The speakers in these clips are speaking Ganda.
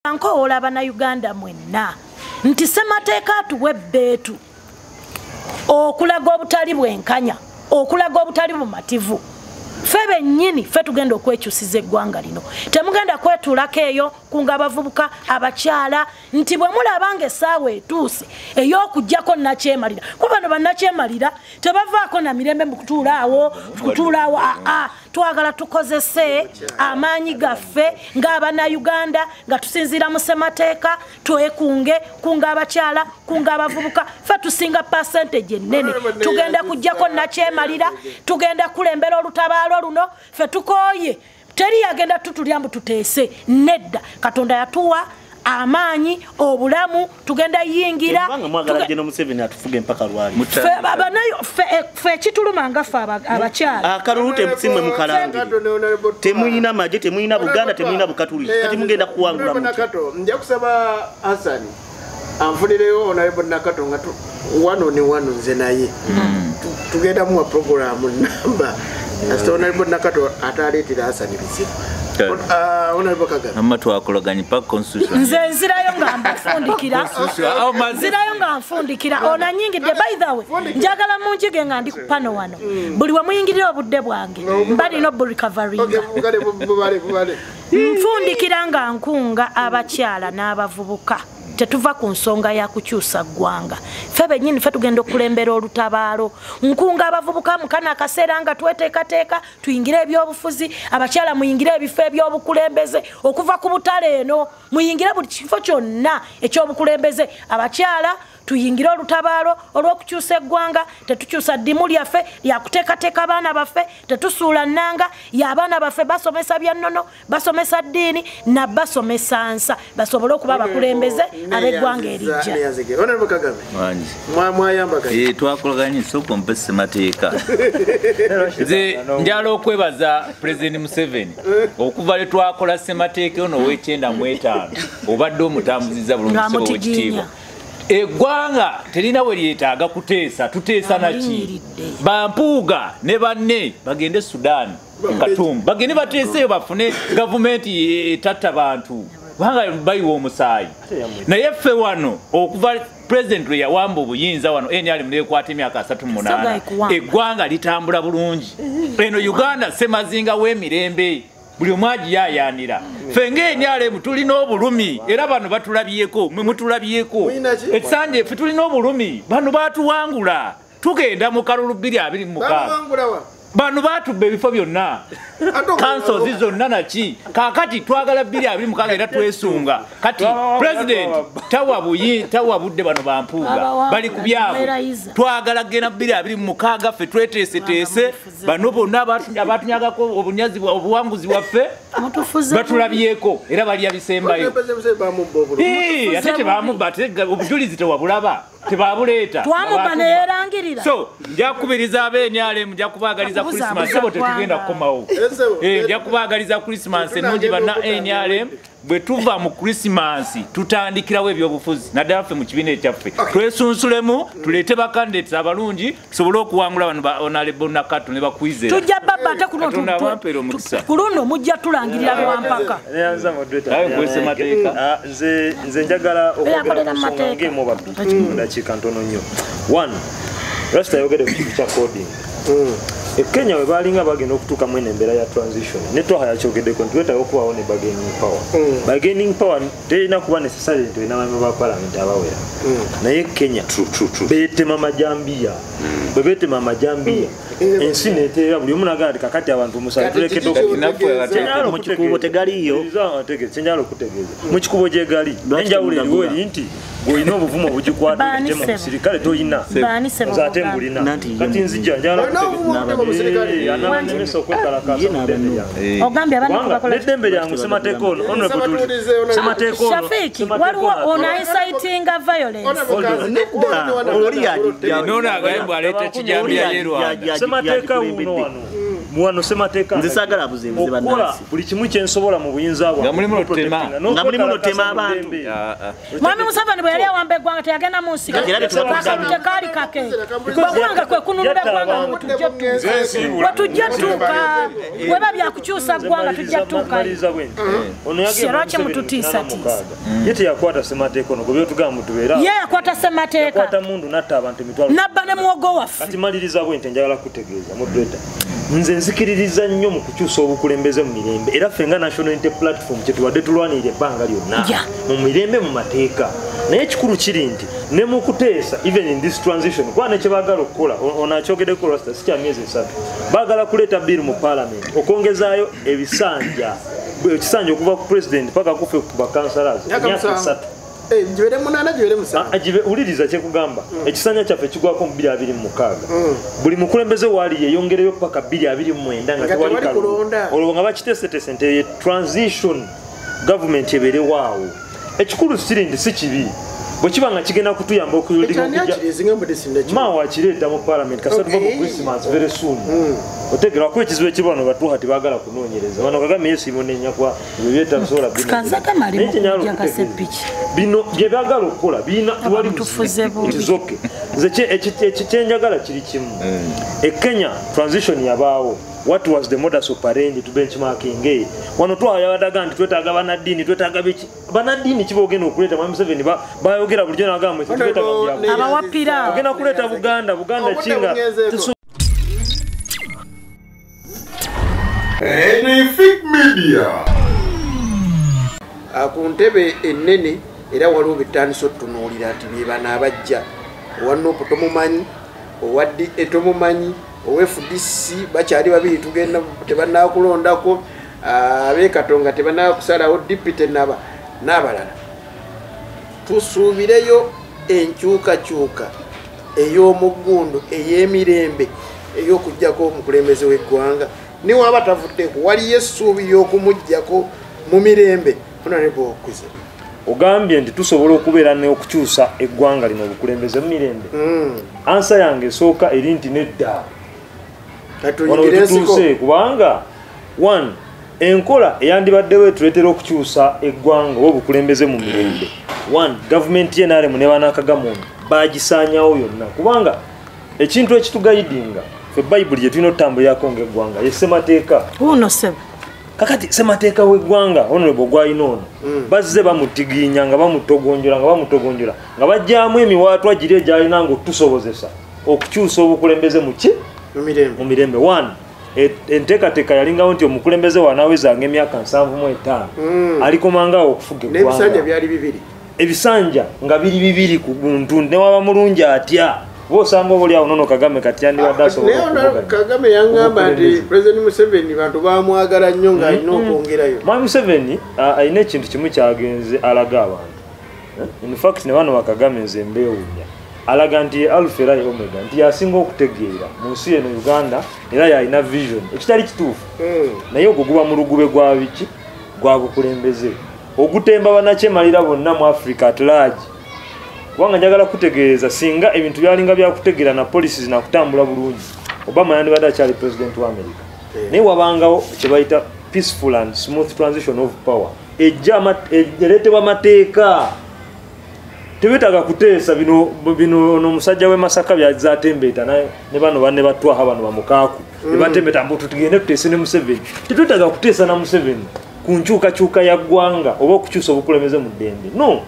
Anko olaba na Uganda mwenna nti semateeka atuwe bbeetu okulaga obutali bwenkanya okulaga obutali bumativu febe nnyini fe tugenda okwekyusiza eggwanga lino temugenda kwetuulako eyo kunga abavubuka abakyala nti bwe mulabanga essaawa etuuse ey'okuggyako nakyemalira kuba bano bannakyemalira tebavaako na mirembe mu kutuulaawo twagala tukozese amaanyi gaffe ng'Abannayuganda nga tusinziira mu ssemateeka twekunge kunga abakyala kunga abavubuka fe tusinga percentage ennene tugenda kuggyako nakyemalira tugenda kulembera olutabaalo luno fe tukooye teri yagenda tutulya tuteese nedda Katonda yatuwa amaanyi obulamu tugenda yingira mwagala jeno Museveni atufuge mpaka lwali fe kitulumanga fe abakyala akalulute msimwe mukalangi temuyina maje temuyina Buganda temuyina Bukatuli kati mugenda kuwangula Nakato nja kusaba Hassan anfulireyo Honorable Nakato nga wano nze naye tugenda mu program namba Asito Honorable Nakato ataleetera Hassan bizibu Honorable Kagame amma twakolaganye pa constitution nze nzirayo nga nfundikira ona nyingidde by the way njagala munjige nga ndi ku pano wano buli wa muyingirira obudde bwange mbali no recovery nfundikira nga nkunga abakyala n'abavubuka tetuva ku nsonga ya kukyusa ggwanga febe nnyini fe tugenda okulembera olutabaalo nkunga abavubuka mukana akaseera nga tweteekateeka tuyingire ebyobufuzi abakyala muyingire ebifo ebyobukulembeze okuva ku butale eno muyingire buli kifo kyonna ekyobukulembeze abakyala tuyingire olutabaalo olw'okukyusa eggwanga tetukyusa ddimu lyaffe lyakuteekateeka abaana baffe tetusuula nnanga y'abaana baffe basomesa bya nnono basomesa ddiini nabasomesa nsa basobole okuba abakulembeze ab'eggwanga erijja twakolaganye sooka ompe ssemateeka nze njala okwebaza President Museveni okuva lwe twakola ssemateeka ono ow'Ekyenda-mu-etaano obadde omutambuziza bulungi ow'ekitiibwa eggwanga terina we lyetaaga kuteesa tuteesa naki bampuuga ne banne bagende Sudan Khartoum bagende bateeseyo bafune gavumenti etatta bantu kubanga bayiwa omusaayi naye ffe wano okuva president lwe yawamba obuyinza wano NRM neekwata emyaka 38 eggwanga litambula bulungi eno Uganda semazinga w'emirembe buli omwaji yayanira fenge NRM tulina obulumi era bano batulabyeko mwe mutulabyeko ekisanje ffe tulina obulumi bano batuwangula tugenda mu kalulu 226 bano batubba ebifo byonna councils zonna naki kakati twagala 226 era twesunga kati president tawa budde bano bampuuga bali ku byabo twagala gena 226 ffe tweteeseteese bano bonna abatunyagako obunyazi obuwanguzi waffe batulabyeko era bali abisembayo ate tebamubba obujulizi tewabulaba tebabuleeta twamubba neerangirira so nja kubiriza ab'NRM nja kubagaliza Christmas sebo tetugenda kukomawo nja kubagaliza Christmas enungi banna NRM bwe tuva mu Christmas tutandikirawo ebyobufuzi naddala ffe mu kibiina ekyaffe twesunsulemu tuleete bakandidates abalungi tusobole okuwangula bano ba Honorable Nakato ne bakwizera tujja baba ate ku luno mujja tulangirira bewampaka nze njagala okwogera ku nsonga ng'emu babbi ndakiika ntono nnyo one Rasta yogere ku kitu kya coding Kenya we balinga bagenda okutuuka mu embeera ya transition ne twaha yakyogeddeko nti wetaaga okubawo ne bargaining power terina kuba necessary nti olina abaami ba parliament abawera naye Kenya beetema amajambiya bwe beetema amajambiya ensi neeteera buli omu nagala ti kakati abantu musaale tulekedde mu kikubo tegaliyo kyenjala okutegeeza mu kikubo gyegali enjawulo eriwo eri nti gweolina obuvumu obugikwata olitema mu sirikale toyina nze ate mbulina kati nzija njala neddembe lyangu semateeka ono Shafiki waliwo onaincitinga violence nono agayembe aleeta kijambiya yerwanda semateeka uno wano muwano semateeka nzisagala buzibuzi bannansi buli kimu kyensobola mu buyinza bwange nga mulimu notema abantu Mwami Museveni bwe yali awamba eggwanga teyagenda mu nsiko tekaali kake bagwanga kwe kununula eggwanga wetujja tuuka weba byakukyusa ggwanga tujja tuuka lwaki mututiisatiisa ye teyakwata semateeka ono gobyotugamba mutubeera ye yakwata semateeka yakwata mundu natta abantu emitwalo nabba ne muwogo waffe kati maliriza bwe nti njagala kutegeeza moderator nze nzikiririza nnyo mu kukyusa obukulembeze mu mirembe era ffe nga national unity platform kyetuwadde tulwanirira ebbanga lyonna mu mirembe mu mateeka naye ekikulu kiri nti ne mu kuteesa even in this transition kuba nekye baagala okukola ono akyogeddeko rasta si kya myezi 3 baagala kuleeta bill mu parliament okwongezaayo ebisanja ekisanja okuva ku president paka kufe ku bakansalas emyaka 3 Jibere munana jibere musa. Ajibe uliriza kyekugamba. Ekisanya kyaffe kigwako mu 2026. Buli mukulembeze wali yeyongereyo paka 2029 nga tewali kalonda. Olwo nga bakitesete sente transition government ebere waawo. Ekikulu sirindi si kibi. Bwe kibanga kigenda kutuyamba okuyulira maawa akireeta mu parliament kasatu babu Christmas very soon. Otegera ko ekizibu ekibano batuha tibagala kunoonyereza. Bano Kagame yesimunenya kwa byeta sola bino. Kanzaka mali yakasepiki. Bino bye bagala okukola bina tuwali tuzoke. Nze ekyenjagala kiri kimu. Kenya transition yabaawo. What was the modus operandi to benchmarking? Wano twayawadaga nti twetaaga banadini twetaaga biki banadini kibogenda okuleta Mwami Museveni bayogera bulijjo nagamba twetaaga byabo abawapira ogenda kuleta Buganda kinga Enefik Media akuntebe ennene era waliwo bitandisa otunuulira nti bebana abajja owannopo tomumanyi owaddi etomumanyi OFDC bakyali babiri tugenda tebannakulondako abekatonga tebannakusalawo dipite n'abalala tusuubireyo enkyukakyuka ey'omuggundu ey'emirembe ey'okuggyako omukulembeze w'eggwanga niwaba tavuddeeko waliyo essuubi y'okumuggyako mu mirembe funanebokwiza ogambye nti tusobola okubeera n'okukyusa eggwanga lino obukulembeze mu mirembe ansa yange esooka eri nti nedda tutuuse kubanga one enkola eyandibaddewo etuleetera okukyusa eggwanga oba obukulembeze mu mirembe one gavumenti yenaremu ne banakagamono bagisaanyawo yonna kubanga ekintu ekitugayidinga ffe bayibuli gye tulina otutambulirako ng'eggwanga ye ssemateeka kakati ssemateeka w'eggwanga honorable gwayina ono bazze bamutigiinya nga bamutogonjola nga bajjaamu emiwaatwa giri egyalina nga otusobozesa okukyusa obukulembeze mu ki mu mirembe one enteekateeka yalingawo nti omukulembeze wanawezanga emyaka 75 alikomangawo okufuga eggwanga ebisanja nga biri bibiri ku buntu newaba mulungi atya bosanga obuli awo nono Kagame kati yandibadde asobola Kagame yangamba nti President Museveni bantu bamwagala nnyo nga alina okwongerayo Mwami Museveni alina ekintu kimu kyagenze alaga abantu in fact ne bano bakagame nze mbeewunya alaga nti Alpha era Omega nti yasinga okutegeera mu nsi eno Uganda era yalina vision ekitali kituufu naye ogwo guba mu lugube gwa biki gwa bukulembeze ogutemba banakyemalira bonna mu Africa at large wanga njagala kutegeeza singa ebintu byalinga byakutegeera na policies nakutambula bulungi Obama yandibadde akyali president wa America naye wabangawo kye bayita peaceful and smooth transition of power ereetebwa amateeka tebetaaga kuteesa bino n'omusajja w'e Masaka byazatembeeta ne bano banne batwaha bano bamukaaku ne batembeeta mbu tugende tuteese ne Museveni tetwetaaga kuteesa na Museveni ku nkyukakyuka ya ggwanga oba okukyusa obukulembeze mu ddembe no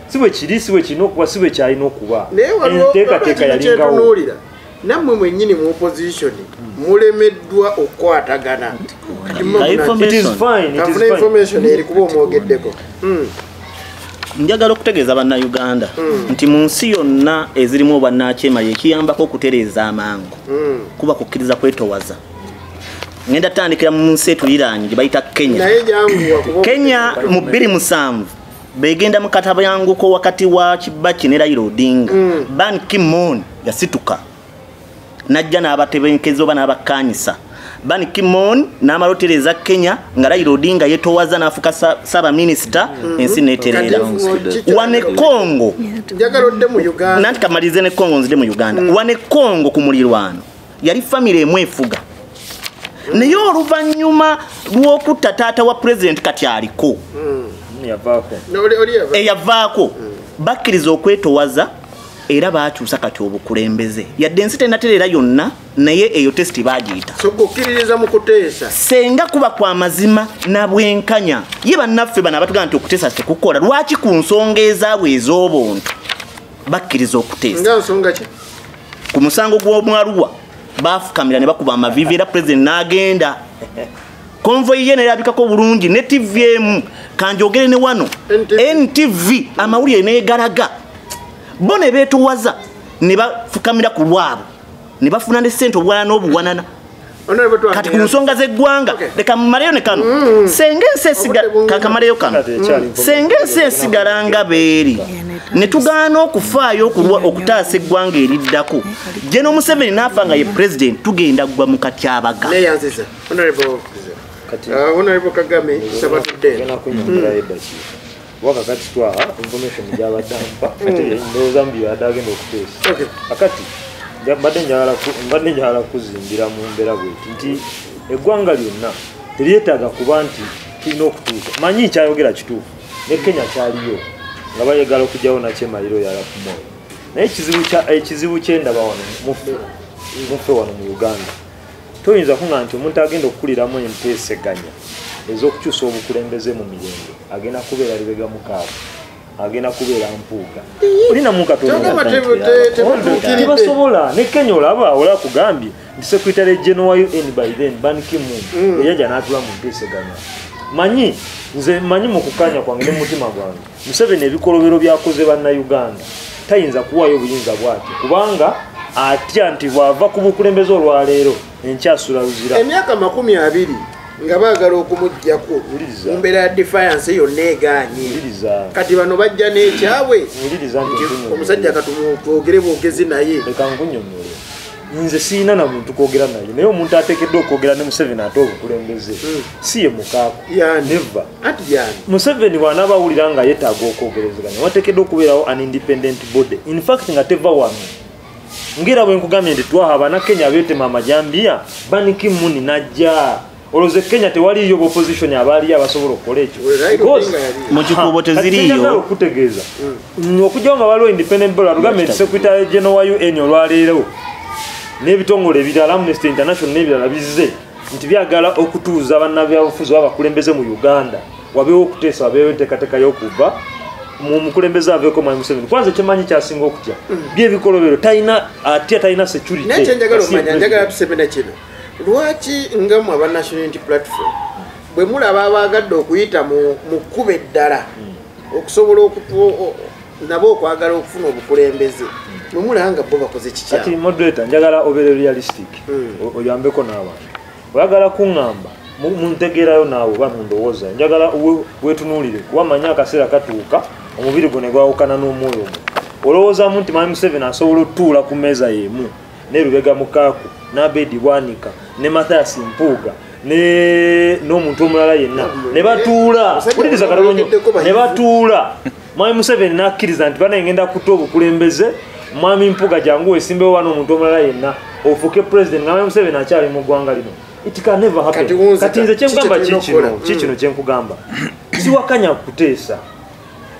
si bwe kiri si bwe kirina okuba si bwe kyalina okuba enteekateeka yalingawo nammwe mwennyini mu opposition mulemeddwa okukwatagana information eri kuba omwogeddeko njagala okutegeeza bannayuganda nti mu nsi yonna ezirimu obwannakyemali ekiyambako okutereeza amangu kuba kukkiriza kwetowaza ngenda tandikira mu nsi etuliraanye gye bayita Kenya mu 2007 begenda mu katabanguko wakati wa Kibaki ne Raila Odinga Ban Ki-moon yasituka najja n'abatebenkezo oba n'abakkaanyisa Ban Ki-moon n'amalotereza Kenya nga Raila Odinga yetowaza n'afuka saba minisita ensi neeterera wane Congo nanti kamalize ne Congo nzide mu Uganda wane Congo ku mulirwano yali family emu efuga naye oluvannyuma lw'okutta taata wa president kati aliko eyavaako bakkiriza okwetowaza era bakyusa kati obukulembeze yadde ensi tenatereera yonna naye eyo tesiti bagiyita okkiririza mu kuteesa senga kuba kwa mazima na bwenkanya ye bannaffe bano abatugamba nti okuteesa tekukola lwaki ku nsonga ezaabwe ez'obuntu bakkiriza okuteesa nga nsonga ki ku musango gw'omwaluwa bafukamira ne bakuba amavivi era president n'agenda konvoyi ye nerabikako bulungi ne tvm kanjogere ne wano ntv amawulire negalaga bo ne beetuwaza ne bafukamira ku lwabo ne bafuna ne ssente obwana n'obuwanana kati ku nsonga z'eggwanga leka mumaleyo ne kano senga ensi kakamaleyo kano senga ensi esigala nga beeri ne tugaana okufaayo okutaasa eggwanga eriddako General Museveni n'afa nga ye president tugenda gwa mu katyabaga Honorable Kagame sabatudde wakakati twa information gyabadampa ate ndoza mbi adagenda okuteesa akati mbadde njagala kuzimbira mu mbeera bweti nti eggwanga lyonna teryetaaga kuba nti tulina okutuuka manyi kyayogera kituufu ne Kenya kyaliyo nga bayagala okujjawo nakyemaliro yala kumoyo naye ekizibu kyendaba wano muffe wano mu Uganda toyinza kuŋŋa nti omuntu agenda okukuliramu enteeseganya ez'okukyusa obukulembeze mu mirembe agenda kubeera libega mukaaga agenda kubeera mpuuga olina mukatobasobola ne Kenya olaba kugambye nti Secretary General UN by then Ban Ki-moon eyajja n'atula mu nteeseganya manyi mu kukanya kwange ne mutima gwange Museveni ebikolobero byakoze bannayuganda tayinza kuwaayo obuyinza bwati kubanga atya nti bwava ku bukulembeze olwaleero enkyasula luzira emyaka 20 nga baagala okumuggyako mu mbeera ya defiance yonna egaanye kati bano bajja n'ekyabwe omusajja katutwogere bwogezi naye leka nkunyomere nze siina na muntu kwogera naye naye omuntu ateekeddwa okwogera ne Museveni ate obukulembeze si ye mukaako neva Museveni bw'anaaba awulira nga yeetaaga okwogerezeganya wateekeddwa okubeerawo an independent body in fact nga teva wano ngira bwe nkugambye nti twaha abannakenya beetema amajambiya Ban Ki-moon najja oloze Kenya tewaliyo opposition abaali abasobola okukola ekyo mu kikubo teziriyo okutegeeza okujjawo nga waliwo independent body atugambye nti Secretary General wa UN olwaleero n'ebitongole ebirala Amnesty International n'ebirala bizze nti byagala okutuuza bannabyabufuzi b'abakulembeze mu Uganda wabeewo okuteesa wabeewo enteekateeka y'okuva mu mukulembeze aveeko Mwai Museveni kwanza kyemanyi kyasinga okutya byebikolobero atya talina security naye kyenjagala omanya njagala tusemena kino lwaki nga mu aba National Unity Platform bwe mulaba abaagadde okuyita mu kkuba eddala okusobola nabo okwagala okufuna obukulembeze bwe mulaba nga bo bakoze kikyamu kati moderator njagala obeere realistic oyambeko n'abantu oyagala kuŋŋamba muntegeerayo naawe oba mundowooza njagala weetunuulire kuba manyi akaseera katuuka omubiri gwo ne gwawukana n'omwoyo gwo olowoozamu nti Mwai Museveni asobola okutuula ku mmeeza y'emu ne Lubega Mukaaku n'Abedi Bwanika ne Mathias Mpuuga n'omuntu omulala yenna ne batuula uliriza kalolonyo ne batuula Mwai Museveni n'akkiriza nti bana ngenda kutta obukulembeze Mwami Mpuuga jangu weesimbewo wano omuntu omulala yenna ofuuke president nga Mwai Museveni akyali mu ggwanga lino it can never happen kati nze kyenkugamba kikino kyenkugamba siwakanya kuteesa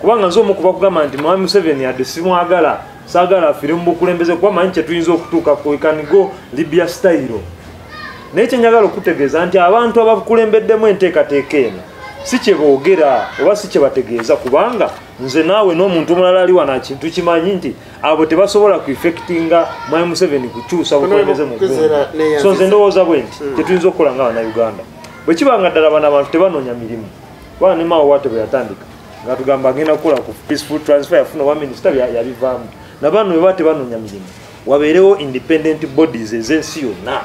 kubanga nze omu kuba kugamba nti Mwami Museveni yadde simwagala saagala afire mu bukulembeze kuba manyi kyetuyinza okutuukako ekanigo Libya style naye kyenjagala okutegeeza nti abantu abakulembeddemu enteekateeka eno si kye boogera oba si kye bategeeza kubanga nze naawe n'omuntu omulala ali wana kintu kimanyi nti abo tebasobola kueffectinga Mwai Museveni kukyusa bukulembeze mu ggwanga so nze ndowooza bwe nti tetuyinza okukola nga bannayuganda bwe kibanga ddala bano abantu tebanoonya mirimu kubanga ne Mao Wate bwe yatandika nga tugamba agenda kukola ku peaceful transfer yafuna wa minisita yabivaamu nabano bwe batebanoonya mirimu wabeerewo independent bodies ez'ensi yonna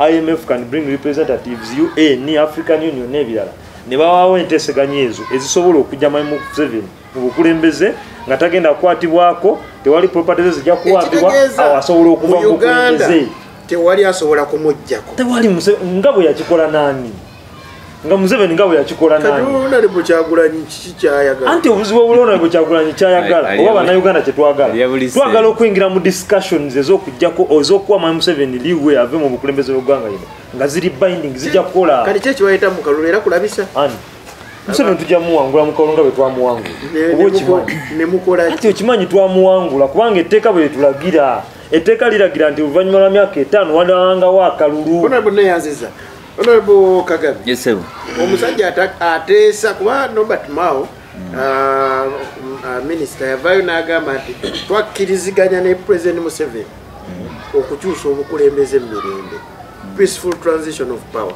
IMF can bring representatives UN African Union n'ebirala ne bawaawo enteeseganya ezo ezisobola okujja Mwai Museveni mu bukulembeze nga tagenda kukwatibwako tewali properties zijja kuwambibwa awo asobola okuva mu bukulembeze tewali asobola kumuggyako tewali nga bwe yakikola naani nga Museveni nga bwe yakikola nani katuna lipo Kyagulanyi kikyayagala anti obuzibu obulona bwe Kyagulanyi kyayagala oba bannayuganda twagala okuyingira mu discussions ez'okujjako ez'okuwa Museveni liwe ave mu bukulembeze bw'eggwanga lino nga ziri binding zijja kukola kati kye kibayita mu kalulu era kulabisa Museveni tujja muwangula mu kalulu nga bwe twamuwangula oba okimanyi ati okimanyi twamuwangula kubanga etteeka bwe litulagira etteeka liragira nti oluvannyuma lwa myaka 5 wanawangawo akalulu Honorable Kagame omusajja ateesa kuba Norbert Mao minisita yavaayo n'agamba nti twakkiriziganya ne President Museveni okukyusa obukulembeze mu mirembe peaceful transition of power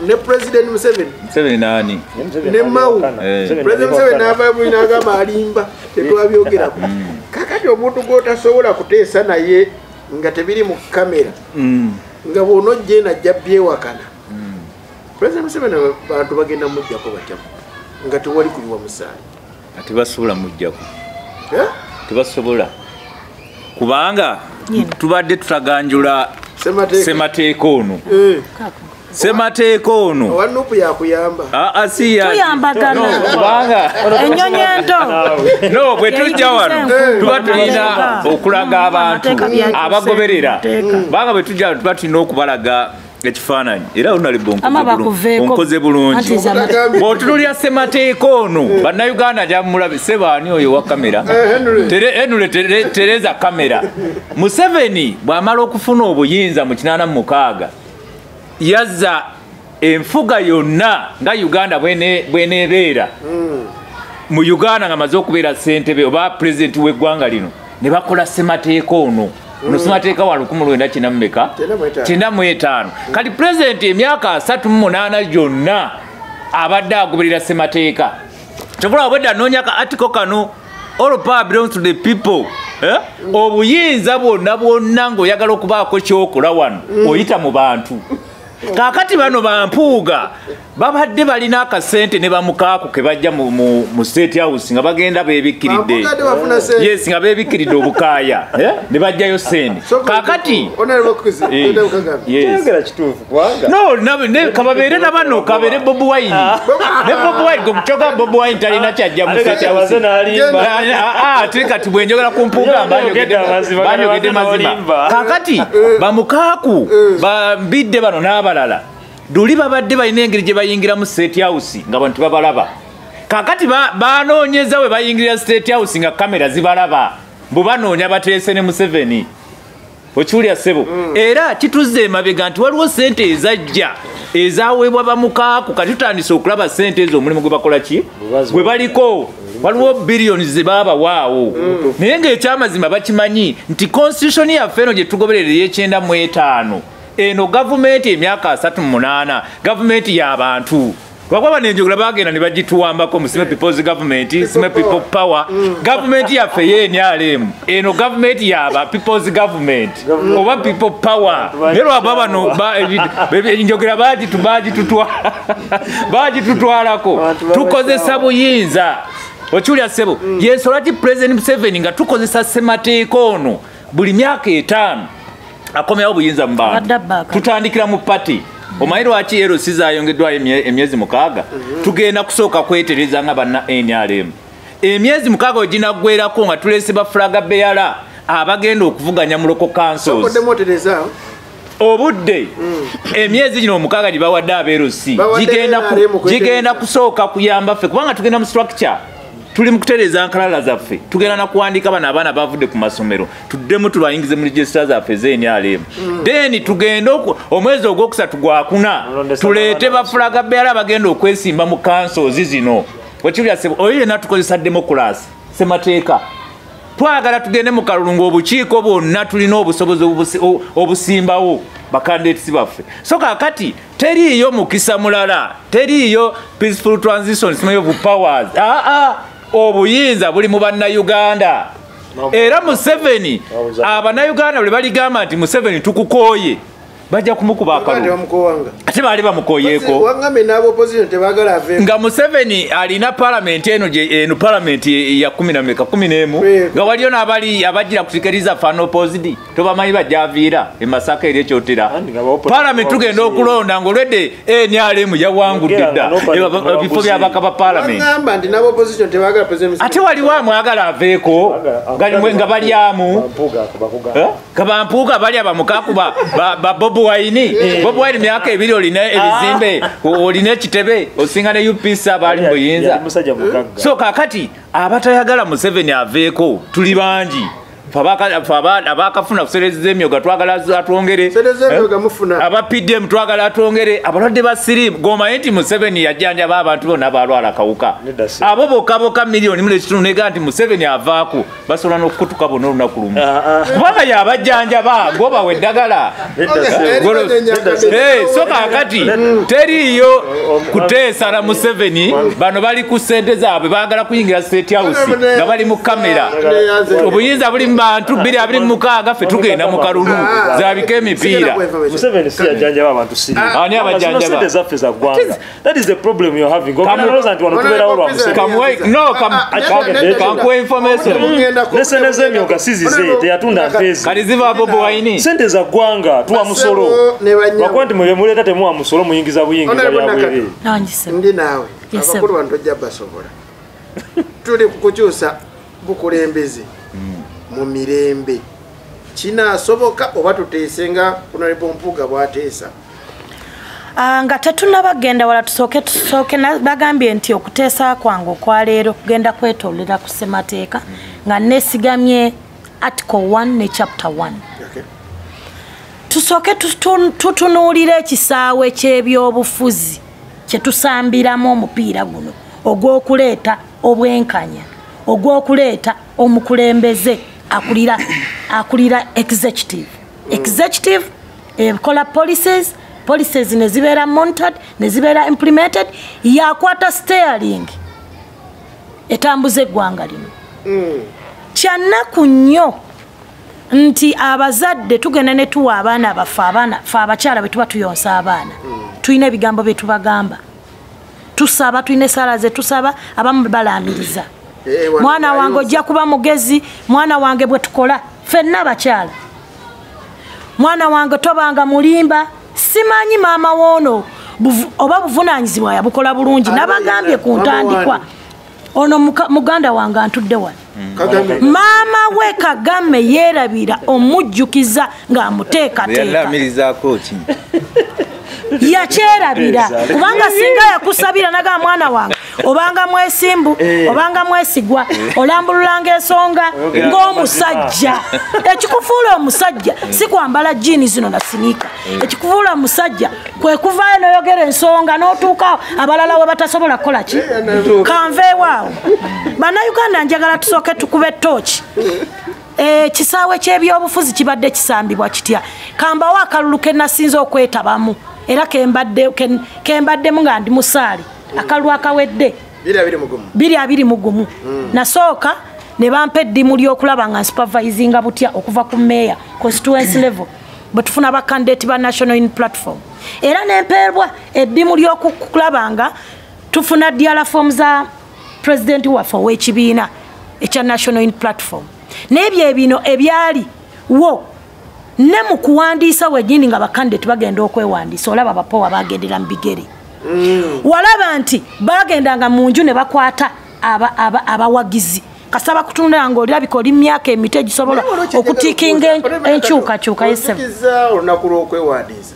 ne President Museveni nani ne Mao President Museveni n'avaayo buli n'agamba alimba tetwabyogerako kakati omuntu gw'otasobola kuteesa naye nga tebiri mu kamera nga bw'onojja najja byewakana President Museveni abantu bagenda mujjako batya nga tewali kuliwa musaali tebasobola mujjako tebasobola kubanga tubadde tutaganjula semateeka ono semateeka ono wanupu yakuyamba tuyambagana kubanga ennyonyi ento no bwe tujja wano tuba tulina okulaga abantu abagoberera kubanga bwe tujja tuba tulina okubalaga ekifaananyi era onkoze bulungi bw'otunulira semateeka ono bannayuganda gyamulabe sebaani oyo wa kamera Henry Tereza kamera Museveni bw'amala okufuna obuyinza mu 86 yazza enfuga yonna nga Uganda bweneebeera mu Uganda nga maze okubeera ssentebe oba pulezidenti w'eggwanga lino ne bakola semateeka ono semateeka wa 1995 kati pulezidenti emyaka 38 gyonna abadde agoberera semateeka kyobola obwedda anoonya ka article kano all power belongs to the people obuyinza bwonna ng'oyagala okubaako kyokola wano oyita mu bantu kakati bano bampuuga babadde balina akasente ne bamukaako ke bajja mu State House nga bagenda beebikkiridde yes nga beebikkiridde obukaaya ne bajjayo sente kakati kababeere na bano kabeere Bobi Wine ne Bobi Wine gomucoga Bobi Wine talina kyajja mu State House ate kati bwenjogera ku mpuuga banyogedde mazima kakati bamukaaku bambidde bano n'abalala duli babadde balina engeri gye bayingira mu State House nga bantu babalaba kakati banoonyeza we bayingirira State House nga kamera zibalaba bwe banoonya bateese ne Museveni okiwulira ssebo era kituzza emabega nti waliwo sente ezajja ezaweebwa bamukaaku kati tutandise okulaba sente ezo omulimu gwe bakola ki gwe baliko waliwo billions ze baabawaawo naye ng'ekyamazima bakimanyi nti constitution yaffe eno gye tugoberera ey'E95 eno gavumenti emyaka 38 gavumenti y'abantu lwakuba nenjogera bagenda ne bagituwambako mu People's Government People Power gavumenti yaffe y'NRM eno gavumenti y'aba People's Government oba People Power naye lwaba bano njogera bagitutwalako tukozesa buyinza okiwulira ssebo yensola ti President Museveni nga tukozesa semateeka ono buli myaka 5 akomyawo obuyinza mu bantu tutandikira mu pati omanyi lwaki LC zayongeddwayo emyezi 6 tugenda kusooka kwetereza nga banna NRM emyezi 6 weginaggwerako nga tulese bafulaga beyala abagenda okuvuganya mu local councils obudde emyezi gino 6 gye bawadde aba-LC gigenda kusooka kuyamba ffe kubanga tugenda mu structure tuli mu kutereza nkalala zaffe tugenda na kuwandika bana abaana bavudde ku masomero tuddemu tubayingize mu register zaffe z'NRM then tugenda omwezi ogwokusatu gwakuna tuleete bafulaga beyala bagenda okwesimba mu councils zino wekiwulira ssebo oyo yenna tukozesa democracy semateeka twagala tugende mu kalulu ng'obukiiko bwonna tulina obusobozi obusimbawo bakandidates baffe so kakati teriiyo mukisa mulala teriiyo peaceful transition of powers obuyinza buli mu bannayuganda era Museveni abannayuganda bwe baligamba nti Museveni tukukooye bajja kumukuba akalulu ate bali bamukoyeeko wangambe n'abo opposition tebagala ave nga Museveni alina parliament eno parliament ya 11 nga waliyo n'abali abajira kusikiriza fan opposed tobamanyi bajaviira emasaka eri ekyotera parliament tugenda okulonda ng'olwedde NRM yawangudde dda ebifo by'abaka ba parliament wangamba nti n'abo opposition tebagala president ate waliwo amwagala aveeko nga balyamu kabampuuga bali abamukakuba ba Bobi Wine Bobi Wine myaka ebiri olina ebizimbe olina ekitebe osinga ne UPC abali mu buyinza so kakati abatayagala Museveni aveeko tuli bangi abakafuna kusereza emyoga twagala atwongere aba PDM twagala atwongere abalwadde ba sirimu gomanyi nti Museveni yajjanjaba abantu bonna balwala kawuka abo bokaboka miliyoni mu ekitundu nega nti Museveni avaako basobola n'okukutuka bonna olunaku lumu kubanga yabajjanjaba ngobawe eddagala so kakati teriyo kuteesa na Museveni bano bali ku ssente zaabwe baagala kuyingira State House nga bali mu kamera obuyinza buli bantu 226 fe tugenda mu kalulu zabika emipiira Museveni si yajjanjaba abantu siri ani abajjanjaba that is the problem you're having government want to better all come information neseneze emyoga sizize teyatunda mpezi kaliziva Bobi Wine sente za gwanga tuwa musolo wakwanti muleta temuwa musolo muyingiza buyingiza byabwe ndi nawe abakulu bantojja basobola tuli kukukyusa bukulembeze mu mirembe kinaasoboka oba tuteesenga kunalipo mpuga bwateesa nga tetunabagenda wala tusooke bagambye nti okuteesa kwange okwaleero kugenda kwetoolera ku ssemateeka nga neesigamye article 1 ne chapter 1 tusooke tutunuulira ekisaawe ky'ebyobufuzi kyetusambiramu omupiira guno ogw'okuleeta obwenkanya ogw'okuleeta omukulembeze akulira executive ekola policies ne zibeera monitored ne zibeera implemented yakwata steering etambuza eggwanga lino kyannaku nnyo nti abazadde tugenda ne tuwa abaana baffe fe abakyala bwe tuba tuyonsa abaana tulina ebigambo bye tubagamba tusaba tulina esaala ze tusaba abamu balaamiriza mwana wange ojja kuba mugezi mwana wange bwe tukola ffenna abakyala mwana wange tobanga mulimba simanyi maama woono oba buvunaanyizibwa yabukola bulungi nabagambye ku ntandikwa ono muganda wange antudde wano maama we Kagame yeerabira omujjukiza ng'amuteekateeka yakyerabira kubanga singa yakusabira naga mwana wange obanga mwesimbu obanga mwesigwa olambululanga ensonga ng'omusajja ekikufuula omusajja si kwambala jiini zino na sinika ekikufuula omusajja kwe kuvaayo noyogera ensonga n'otuuka abalala we batasobola kukola ki kanveewaawo bannayuganda njagala tusooke tukube ettooki kisaawe ky'ebyobufuzi kibadde kisambibwa kitya kambawo akalulu ke nasinza okwetabamu era kembaddemu nga ndi musaali akalulu akawedde 221 nasooka ne bampa eddimu ly'okulaba nga supervisinga butya okuva ku meya constituency level bwe tufuna bakandidate ba national unity platform era nempeebwa eddimu ly'okulaba nga tufuna diala form za president waffe ow'ekibiina ekya national unity platform n'ebyo ebino ebyali wo ne mu kuwandiisa wenyini nga bakandidate bagenda okwewandiisa olaba abapowa bagendera mu bigere walaba nti bagendanga mu nju ne bakwata abawagizi kasaba kutunula ng'olirabika oli myaka emito egisobola okutiikinga enkyukakyuka y'essebo olunaku lw'okwewandiisa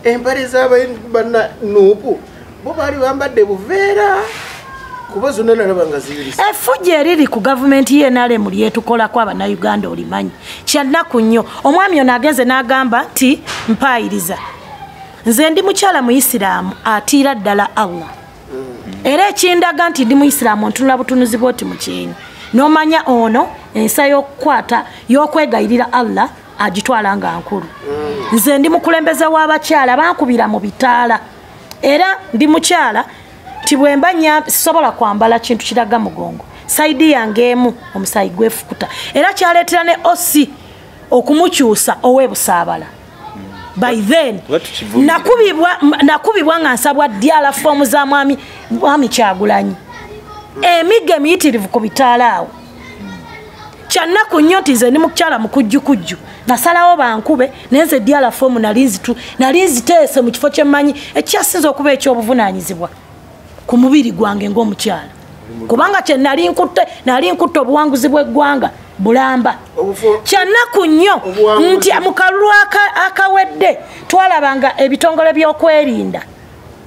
empale z'abanna nuupu bo baali bambadde buveera kuba zonna nalaba nga ziyirisa effujja eriri ku gavumenti y'NRM lyetukolako abannayuganda olimanyi kyannaku nnyo omwami ono agenze n'agamba nti mpaayiriza nze ndi mukyala muisiraamu atiira ddala Allah era ekindaga nti ndi muisiraamu ntunula butunuzi bwoti mukyenyi n'omanya ono ensa y'okukwata y'okwegayirira Allah agitwala nga nkulu nze ndi mukulembeze w'abakyala bankubira mu bitaala era ndi mukyala tibwemba sisobola kwambala kintu kiraga mugongo saidi yange emu omusayi gwefukuta era kyaleetera ne osi okumukyusa ow'ebusaabala by then nakubibwa nga nsabwa dyala fomu za mwami Kyagulanyi emigga emiyitirivu ku bitaala awo kyannaku nnyo nti nze ndi mukyala mukujjukujju nasalawo bankube nenze dyala fomu nali nziteese mu kifo kyemmanyi ekyasinza okuba ekyobuvunaanyizibwa ku mubiri gwange ng'omukyala kubanga kye nali nkutte obuwanguzi bw'eggwanga bulamba kyannaku nnyo nti mu kalulu akawedde twalabanga ebitongole by'okwerinda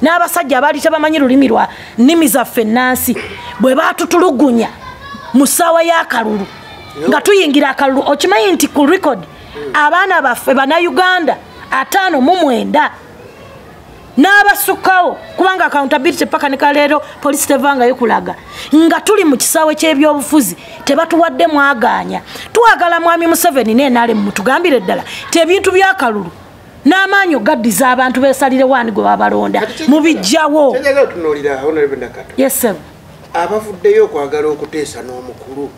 n'abasajja abaali tebamanyi lulimi lwa nnimi zaffe ennansi bwe baatutulugunya mu ssaawa y'akalulu nga tuyingira akalulu okimanyi nti ku record abaana baffe bannayuganda 59 n'abasukkawo kubanga accountability paka ne kaleero poliisi tevangayo kulaga nga tuli mu kisaawe ky'ebyobufuzi tebatuwadde mwaganya twagala mwami Museveni n'enale mutugambire ddala tebintu byakalulu n'amaanyi ogaddiza abantu beesalire wani gwe babalonda mubijjawo abavuddeyo okwagala okuteesa n'omukulu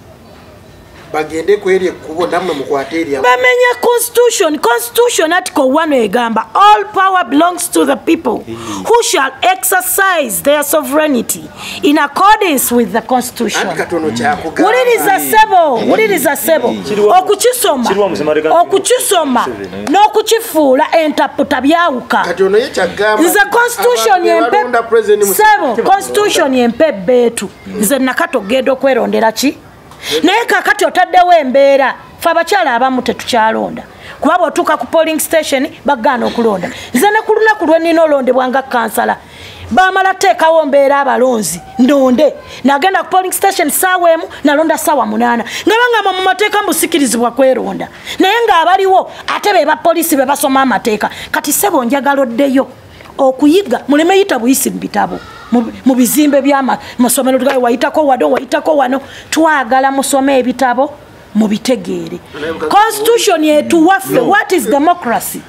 bagende kweri ekkubo namwe mukwate erya bamenya constitution article 1 egamba all power belongs to the people who shall exercise their sovereignty in accordance with the constitution. Wuliriza sebo okukisoma n'okukifuula entaputa byawuka nze constitution yempe beetu nze nakatogenda okwerondera ki naye kakati otaddewo embeera fe abakyala abamu tetukyalonda kuba bw'otuuka ku polling station bagaana okulonda nze ne ku lunaku lwe nnina olondebwa nga kansala baamala teekawo mbeera abalonzi ndonde nagenda ku polling station ssaawa emu nalonda ssaawa 8 nga bangamba mu mateeka mbusikirizibwa kweronda naye ng'abaliwo ate be bapoliisi be basoma amateeka kati ssebo njagala oddeyo okuyiga muleme yita buyisi mu bitabo mu bizimbe by'amasomero tugaye wayitako wano twagala musome ebitabo mubitegeere constitution yetu waffe. What is democracy?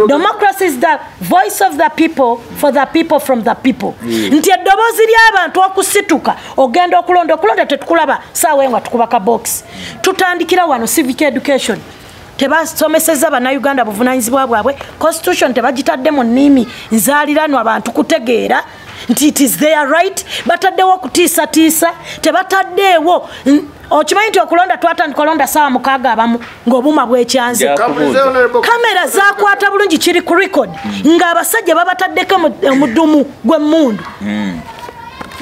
Democracy is the voice of the people for the people from the people. Nti eddoboozi ly'abantu okusituka ogenda okulonda tetukulaba saawa nga tukubaka box tutandikira wano civic education tebasomeseza bannayuganda buvunaanyizibwa bwabwe constitution tebagitadde mu nnimi nzaaliranwa abantu kutegeera nti it is their right bataddewo kutiisatiisa tebataddeewo okimanyi nti okulonda twatandika olonda ssaawa 6 abamu ng'obuuma bwekyanze kamera zakwata bulungi kiri ku record ng'abasajja babataddeko omudumu gw'emmundu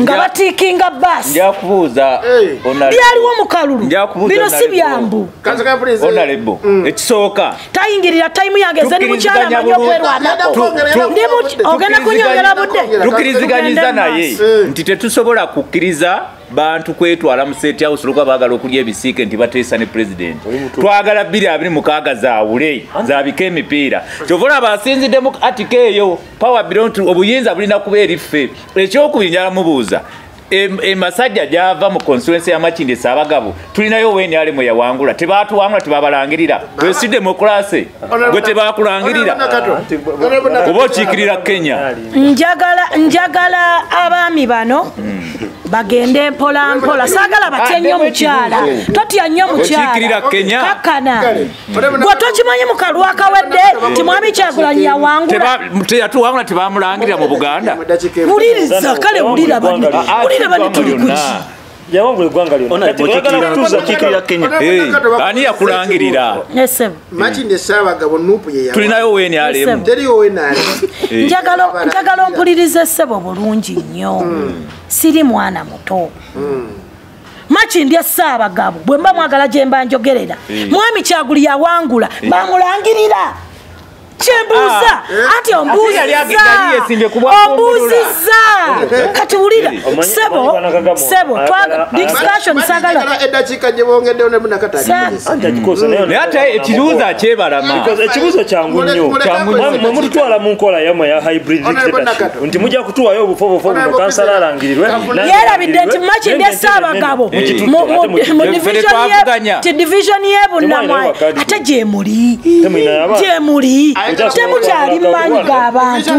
nga batiikinga baasi njakubuuza byaliwo mu kalulu bino si byambu onalebo ekisooka tayingirira tayimu yange nze ndi mukyala amanyi okwerwanako ogenda kunyongera budde tukiriziganyiza naye nti tetusobola kukkiriza bantu kwetwala mu State House luka baagala okulya ebisiike nti bateesa ne president twagala 226 zaawule zaabika emipiira kyovola abasinziddemu atika eyo power belong to obuyinza bulina kuba eriffe ekyokubinjala mubuuza emasajja gyava mu constituency ya Makindye Ssaabagabo tulinayo wenyale mwe yawangula tebaatuwangula tebabalangirira wesi demokrasi gwe tebakulangirira oba okiikirira Kenya. Njagala abaami bano bagende mpola mpola saagala batya nnyo mukyala totya nnyo mukyala kakkana gwe tokimanyi mu kalulu akawedde ti mwami Kyagulanyi yawangula teyatuwangula tebamulangirira mu Buganda. Wuliriza kale wulira bani tuli kuki yawangula eggwanga lyonna Kenya ani yakulangirira Makindye Ssaabagabo nupu ye tulinayo wenyalemu teriyo wenyale njagala ompuliriza essebo bulungi nnyo siri mwana muto Makindye Ssaabagabo bwe mba mwagala gye mba njogerera mwami Kyagulanyi yawangula bamulangirira Chembuza ati ombuziza kati wulira sebo twa discussion sagala edakika gye bongeddewo ne munakatali naye ate ekibuuzo kyebalama ekibuuzo kyangu nnyo mumututwala mu nkola yamwe ya hybrid dictatorship nti mujja kutuwayo obufo buno kansala alangirirwe yeerabidde nti Makindye Ssaabagabo mu division y'ebunnamwayi ate gyemuli temukyali mmanyi g'abantu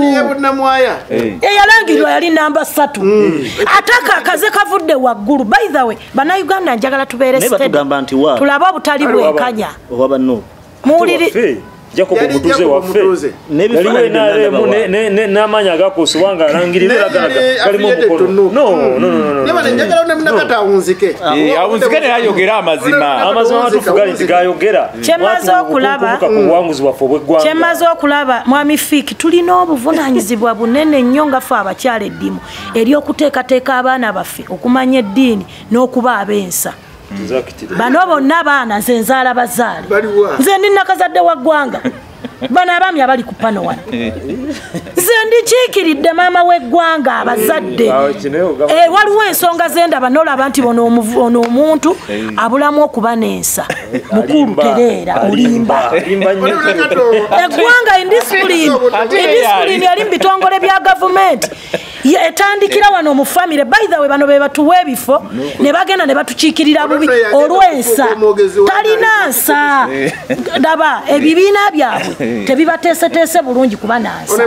eyalangirwa yali namba 3 ate akaze kavudde waggulu. By the way bannayuganda njagala tubeere tulabe obutali bwenkanya muwuliri jako kubutuze waffe naliwe nalemu n'amaanyi agakosobanga alangirira kalimu omukono nebale njagala onemunakata awunzike awunzike neyayogera amazima matuufu gali nti gayogera obuwanguzi bwaffe obweggwanga kyemaze okulaba mwami Fiiki tulina obuvunaanyizibwa bunene nnyo nga ffe abakyala eddimu ery'okuteekateeka abaana baffe okumanya eddiini n'okuba ab'ensa bano bonna baana nze nzaala bazaale nze ndi nakazadde wa ggwanga bano abaami abali ku pano wano nze ndikiikiridde maama w'eggwanga abazadde waliwo ensonga zendaba nolaba nti ono omuntu abulamu okuba n'ensa mukulu tereera olimba eggwanga indisipulini yali mu bitongole bya gavumenti etandikira wano mu famire by the way bano be batuwa ebifo ne bagenda ne batukiikirira bubi olw'ensa talina nsa daba ebibiina byabwe tebibateeseteese bulungi kuba nansa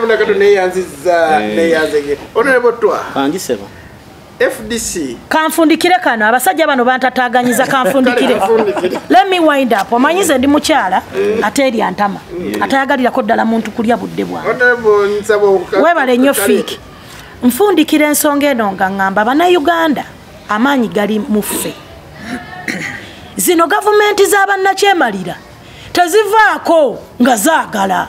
FDC kanfundikire kano abasajja bano bantataganyiza kanfundikire let me wind up omanyize ndi mukyala ate eri antama atayagalirako ddala muntu kulya budde bwange webale nnyo Fiiki nfundikira ensonga eno nga ŋŋamba bannayuganda amaanyi gali muffe zino gavumenti z'abannakyemalira tezivaako nga zaagala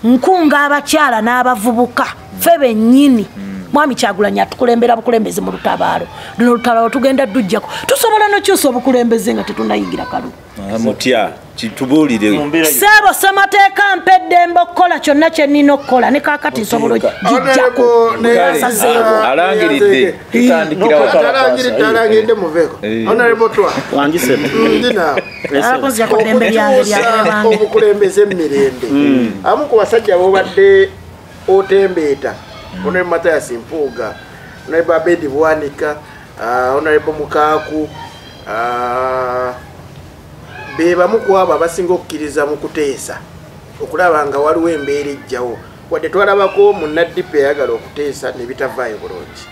nkunga abakyala n'abavubuka ffe bennyini mwami Kyagulanyi atukulembera bukulembeze mu lutabaalo luno olutabaalo tugenda dujjako tusobola nokyusa obukulembeze nga tetunayingira kalulu mutya kitubuulire Ssebo Ssemateeka mpeddembe okukola kyonna kye nnina okukola ne kaakati nsobola gijjako alangiridde alangiridde muveeko obukulembeze emirembe amu ku basajja bobadde otembeeta Honorable Mathias Mpuuga, Honorable Abedi Bwanika, Honorable Mukaaku, be bamu ku abo abasinga okukkiriza mu kuteesa okulaba nga waliwo embeera ejjawo wadde twalabako munnaddipe eyagala okuteesa ne bitavaayo bulungi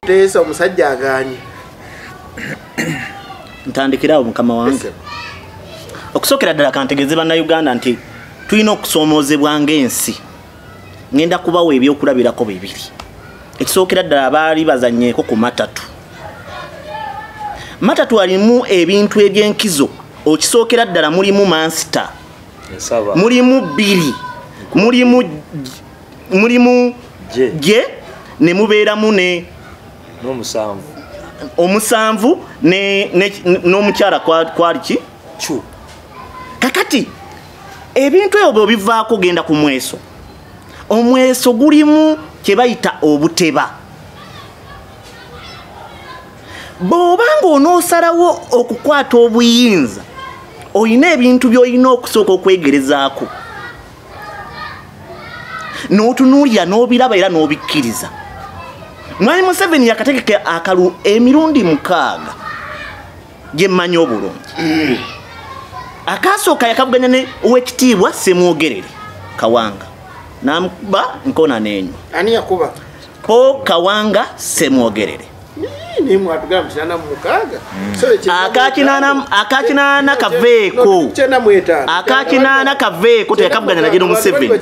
kuteesa omusajja agaanye ntandikirawo mukama wange okusookera ddala kantegeeze bannayuganda nti tulina okusoomoozebwa ng'ensi ngenda kubawo ebyokulabirako bibiri ekisookera ddala baali bazanyeeko ku matatu alimu ebintu eby'enkizo okisookera ddala mulimu mansita mulimu bbiri mulimu gye ne mubeeramu omusanvu n'omukyala kwali ki kakati ebintu ebyo bwebivaako genda ku mweso omweso gulimu kye bayita obuteba bw'obanga onoosalawo okukwata obuyinza olina ebintu by'olina okusooka okwegerezaako n'otunuulira n'obiraba era n'obikkiriza mwami Museveni yakategeka akalulu emirundi 6 gye mmanyi obulungi akaasooka yakavuganya ne owekitiibwa Ssemwogerere Kawanga namukuba nkona n'enyo ani yakuba Paul Kawanga Ssemwogerere akakinana kaveeko tekavuganya na General Museveni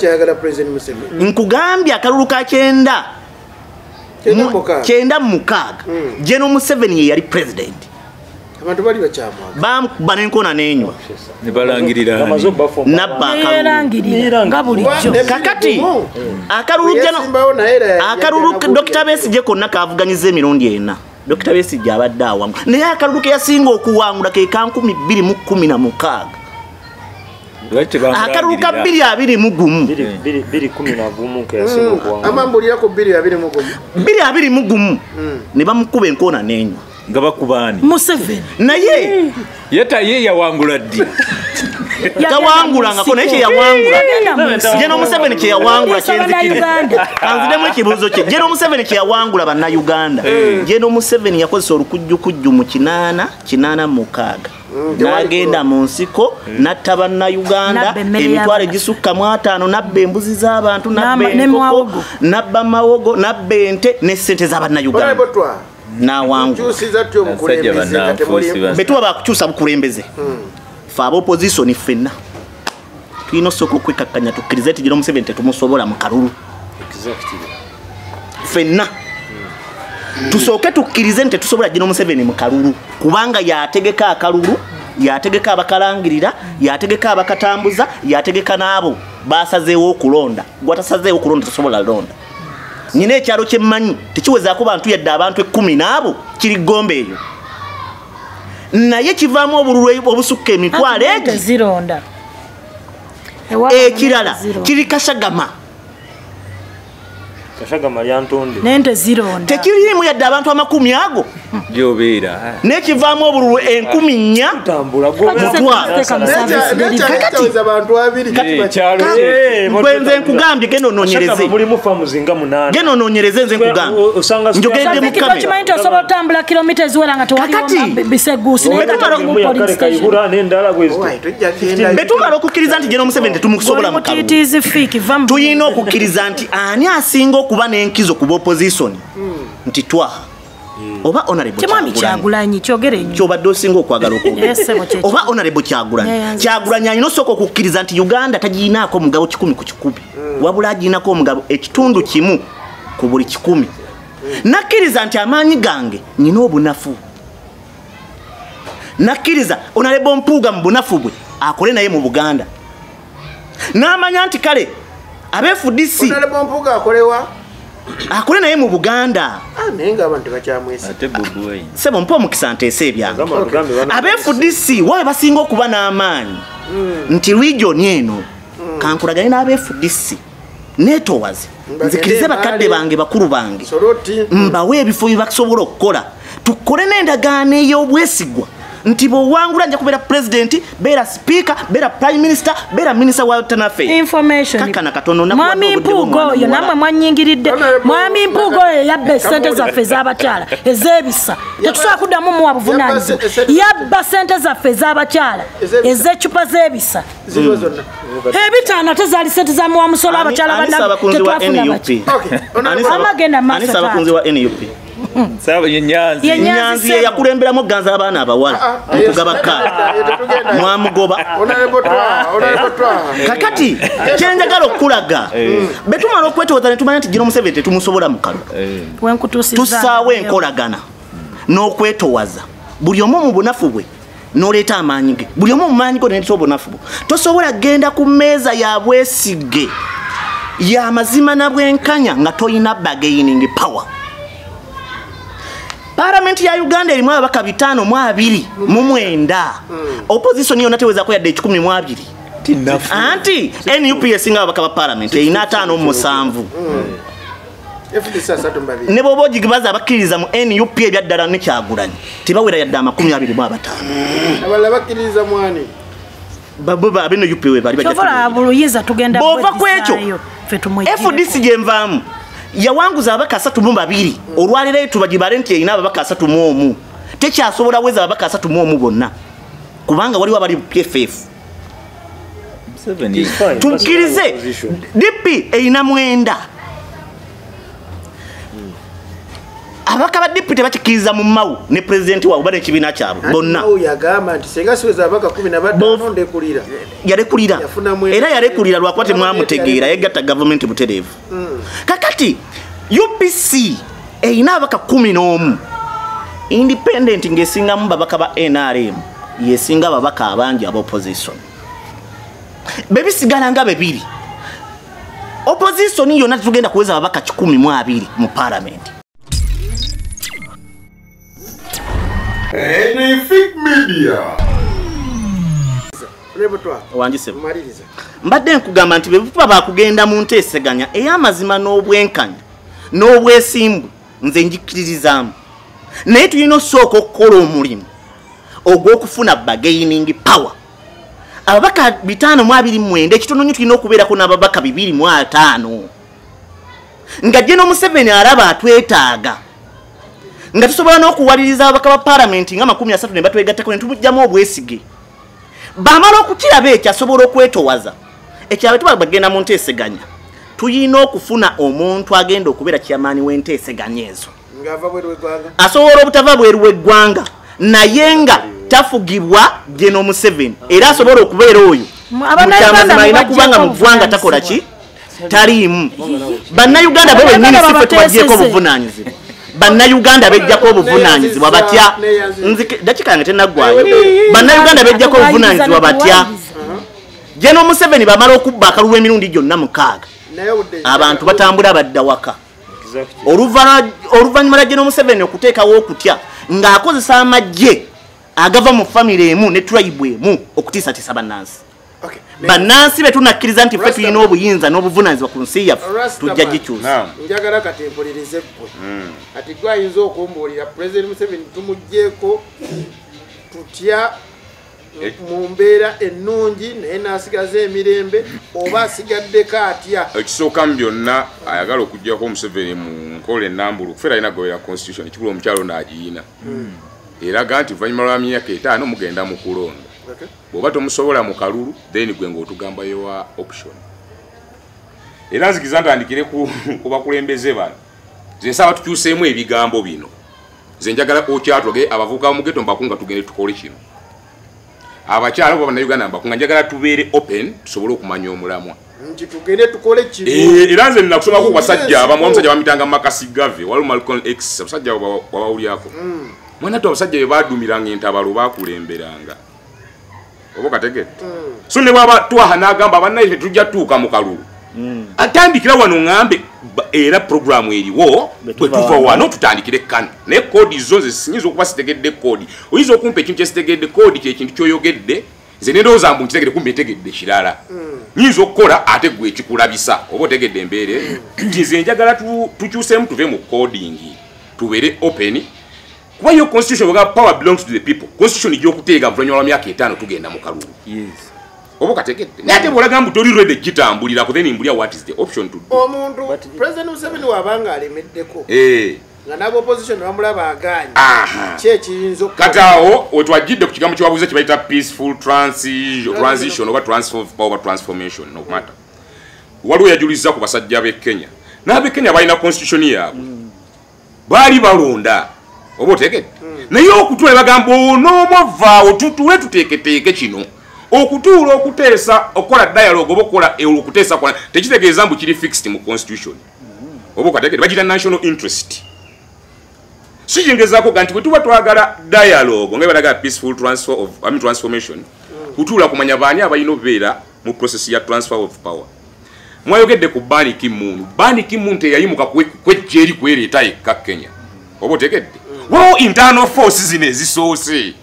nkugambye akalulu ka 9 General Museveni ye yali president abantu bali bakyamwa bamukuba n'enkona n'enyo nebalangirira nabba nga bulijjo kakati akalulu Dr. Besigye konna kavuganyiza emirundi 4 Dr. Besigye abadde awamu naye akalulu ke yasinga okuwangula ke ka 2016 akalulu ka 2021 amambulirako 2021 ne bamukuba enkona n'enyo nga bakubani Museveni naye ye yawangula ddi tawangulanga ko naye kyeyawangula General Museveni kyeyawangula kyenzikiriza kanzidemu ekibuuzo kye General Museveni kyeyawangula bannayuganda General Museveni yakozesa olukujjukujju mu 886 n'agenda mu nsiko n'atta bannayuganda emitwalo egisukka mu 5 n'abba embuzi z'abantu n'abba enkoko n'abba mawogo n'abba ente n'essente z'abannayuganda betuba bakukyusa bukulembeze fe ab'opposition ffenna tulina osooka okwekakkanya tukkirize nti General Museveni tetumusobola mu kalulu ffenna tusooke tukkirize nti tetusobola General Museveni mu kalulu kubanga yategeka akalulu yategeka abakalangirira yategeka abakatambuza yategeka n'abo basazeewo okulonda gwatasazeewo okulonda tosobola londa nyina ekyalo kyemmanyi tekiwezaako bantu yadde abantu 10 n'abo kiri Gombe eyo naye kivaamu obululu obusukka emitwalo zironda ekirala kiri Kashagama lyantonde nente zironda tekirimu yadde abantu 10 ago gyobeera nekivaamu obululu 1000 tambula gwenze nkugambye geno noonyereze nze nkugambye njogedde mu kamera kimanyi nti osobola otambula kilomita eziwera nga tewaliwo biseguusi betumala okukkiriza nti General Museveni tetumukusobola mu kalulu tuyina okukkiriza nti ani asinga okuba n'enkizo ku opposition nti twaha oba honorable Kyagulanyi kyogere nnyo kyobadde osinga okwagala okwogera oba honorable Kyagulanyi alina osooka okukkiriza nti Uganda tagiyinaako mugabo 10 ku 100 wabula agiyinako omugabo ekitundu kimu ku buli 100 nakkiriza nti amaanyi gange nyina obunafu nakkiriza honorable Mpuuga mu bunafu bwe akole naye mu Buganda n'amanya nti kale abeFDC honorable Mpuuga akolewa akole naye mu Buganda nenga abantu bakyamwesa ate Bobi Wine sebo mpo mukisa nteesa ebyange abeFDC wabe basinga okuba n'amaanyi nti region eno kankulagane n'abeFDC netowaze nzikirize bakadde bange bakulu bange mbawe ebifo byebasobola okukola tukole n'endagaano ey'obwesigwa nti bw'owangula nja kubeera president beera speaker beera prime minister beera minister wa information kakana katono mwami Mpuuga oyo namwe mwanyingiridde mwami Mpuuga oyo yabba esente zaffe ez'abakyala ez'ebisa tetusobola kuddamu muwa buvunaanyizibwa yabba sente zaffe ez'abakyala ez'eccupa z'ebisa ebitaano ate zaali sente za muwa musolo abakyala bannatetwafuna baki amagenda maaso abakunzi wa NUP Nyanzi yakulemberamu ganza abaana abawala okugaba kale mwamugoba kakati kyenjagala okulaga betumala okwetooza netumanya nti General Museveni tetumusobola mu kalulu tusaawo enkolagana n'okwetoowaza buli omu mu bunafu bwe n'oleeta amaanyi ge buli omu mu maanyi go n'oleeta obunafu bwe tosobola genda ku mmeeza ya bwesige ya mazima na bwenkanya nga toyina bargaining power. Parliament ya Uganda erimu ababaka 529 opposition yonna tewezako yadde 12 anti NUP esinga ababaka ba parliament erina 57 ne bobo gibaza abakiriza mu NUP ebyaddala ne Kyagulanyi tebawera yadde 25 abala bakiriza mwani baba abino UP we bali bajja bova kwekyo FDC jemvamu yawanguza abaka 32 olwalire tubagibale nti erina abaka 31 tekyasobola weza abaka 31 bonna kubanga wali wabali PFF tukirize DP erina mwenda abaka ba DP tebakikiriza mu mawu ne president wa ubane kibina kyabo bonna yagamba nti senga siweza abaka 12 ndekulira yarekulira era yarekulira lwakwate mwamutegeera yegatta government buterevu kakati UPC erina abaka 11 independent ngesinga mu babaka ba NRM yesinga babaka abangi aba opposition bebisigala nga bebiri opposition yonna tugenda kuweza babaka 12 mu parliament. Enefik Media. Wanjise mbadde nkugamba nti bebupa bakugenda mu nteeseganya ey'amazima n'obwenkanya n'obwesimbu nze njikiririzaamu naye tulina osooka okukola omulimu ogw'okufuna bargaining power. Ababaka 529 ekitono nnyo tulina okubeerako n'ababaka 205 nga General Museveni araba atwetaaga nga tusobola n'okuwaliriza ababaka ba parliament nga 30 ne batwegattako ne tumujjamu obwesige bamala okukiraba ekyasobola okwetowaza ekyabe tuba bagenda mu nteeseganya tuyina okufuna omuntu agenda okubeera kyamaani w'enteeseganya ezo asobola obutava bweru w'eggwanga naye nga tafugibwa General Museveni era asobola okubeera oyo mukyamazima alina kubanga mu ggwanga takola ki taliimu bannayuganda be bennyini sife tubagyeko obuvunaanyizibwa bannayuganda bejjako obuvunaanyizibwa batya dakika yange tenaggwayo bannayuganda bejjako obuvunaanyizibwa batya General Museveni bamala okubba akalulu emirundi gyonna 6 abantu batambula badda waka oluvannyuma lwa General Museveni okuteekawo okutya ng'akozesa amagye agava mu famire emu ne tribe emu okutiisatiisa bannansi bannansi be tunakkiriza nti ffe tulina obuyinza n'obuvunaanyizibwa ku nsi yaffe tujja gikyusa njagala kati mpulirize ggwe ati gwe ayinza okumbuulira President Museveni tumuggyeko tutya mu mbeera ennungi naye n'asigaza emirembe oba asigaddeko atya ekisooka mu byonna ayagala okuggyako Museveni mu nkola ennambulu kufeera alina gobera constitution ekikulu omukyalo n'agiyina eraga nti oluvannyuma lwa myaka 5 mugenda mu kulonda bw'oba tomusobola mu kalulu then gwe ng'otugamba yowa option era nzikiza ntandikire ku bakulembeze bano nze nsaba tukyuseemu ebigambo bino nze njagala okyatoge abavubuka bamugeto mbakunga tugende tukole kino abakyala bo bannayuganda mbakunga njagala tubeere open tusobole okumanya omulamwa nti tugende tukole kino era nze nakusomako ku basajja abamu omusajja bamitanga Makasigave waliwo Malcolm X abasajja wabawulyako mwana tu abasajja be badumiranga entabalo bakulemberanga obo kategete so ne baba twaha n'agamba bannayfe tujja tuuka mu kalulu atandikira wano ŋŋambe era programu eriwo bwe tuva wano tutandikire kano naye koodi zo nze sinyinza okuba sitegedde koodi oyinza okumpa ekintu kyesitegedde koodi kyekintu kyoyogedde nze nendowooza mbu nkitegedde kumbe etegedde kirala nyinza okukola ate gwe ekikulabisa oba otegedde embeere nti nze njagala tukyuseemu tuve mu koodingi tubeere open kuba yo constitution bwega power belongs to the people constitution ij'okuteega oluvannyuma lwa myaka 5 tugenda mu kalulu obo kategedde naye ate bw'olaga mbu toli ready kitambulira ku then mbulya what is the option to do omuntu President Museveni wabanga alemeddeko nga nabo opposition bamulaba aganye kyekiyinza kati awo wetwajjidde ku kigambo kyewabuuza kye bayita peaceful transition oba transfer of power transformation no matter waliwo yajuliza ku basajja b'e Kenya n'ab'e Kenya balina constitution yaabwe baali balonda oba otegedde naye okutuula bagamba onoomuvaawo tutuule tuteeketeeke kino okutuula okuteesa okukola dialogue oba okukola okuteesa tekitegeeza mbu kiri fixed mu constitution oba okategedde bagita national interest siyingezaako nti bwe tuba twagala dialogue nga balagala peaceful transformation kutuula kumanya baani abalina obeera mu process ya transfer of power mwayogedde ku Ban Ki-moon teyayimuka kwejja eri kwereeta yekka Kenya oba otegedde waliwo internal forces zino ezisoose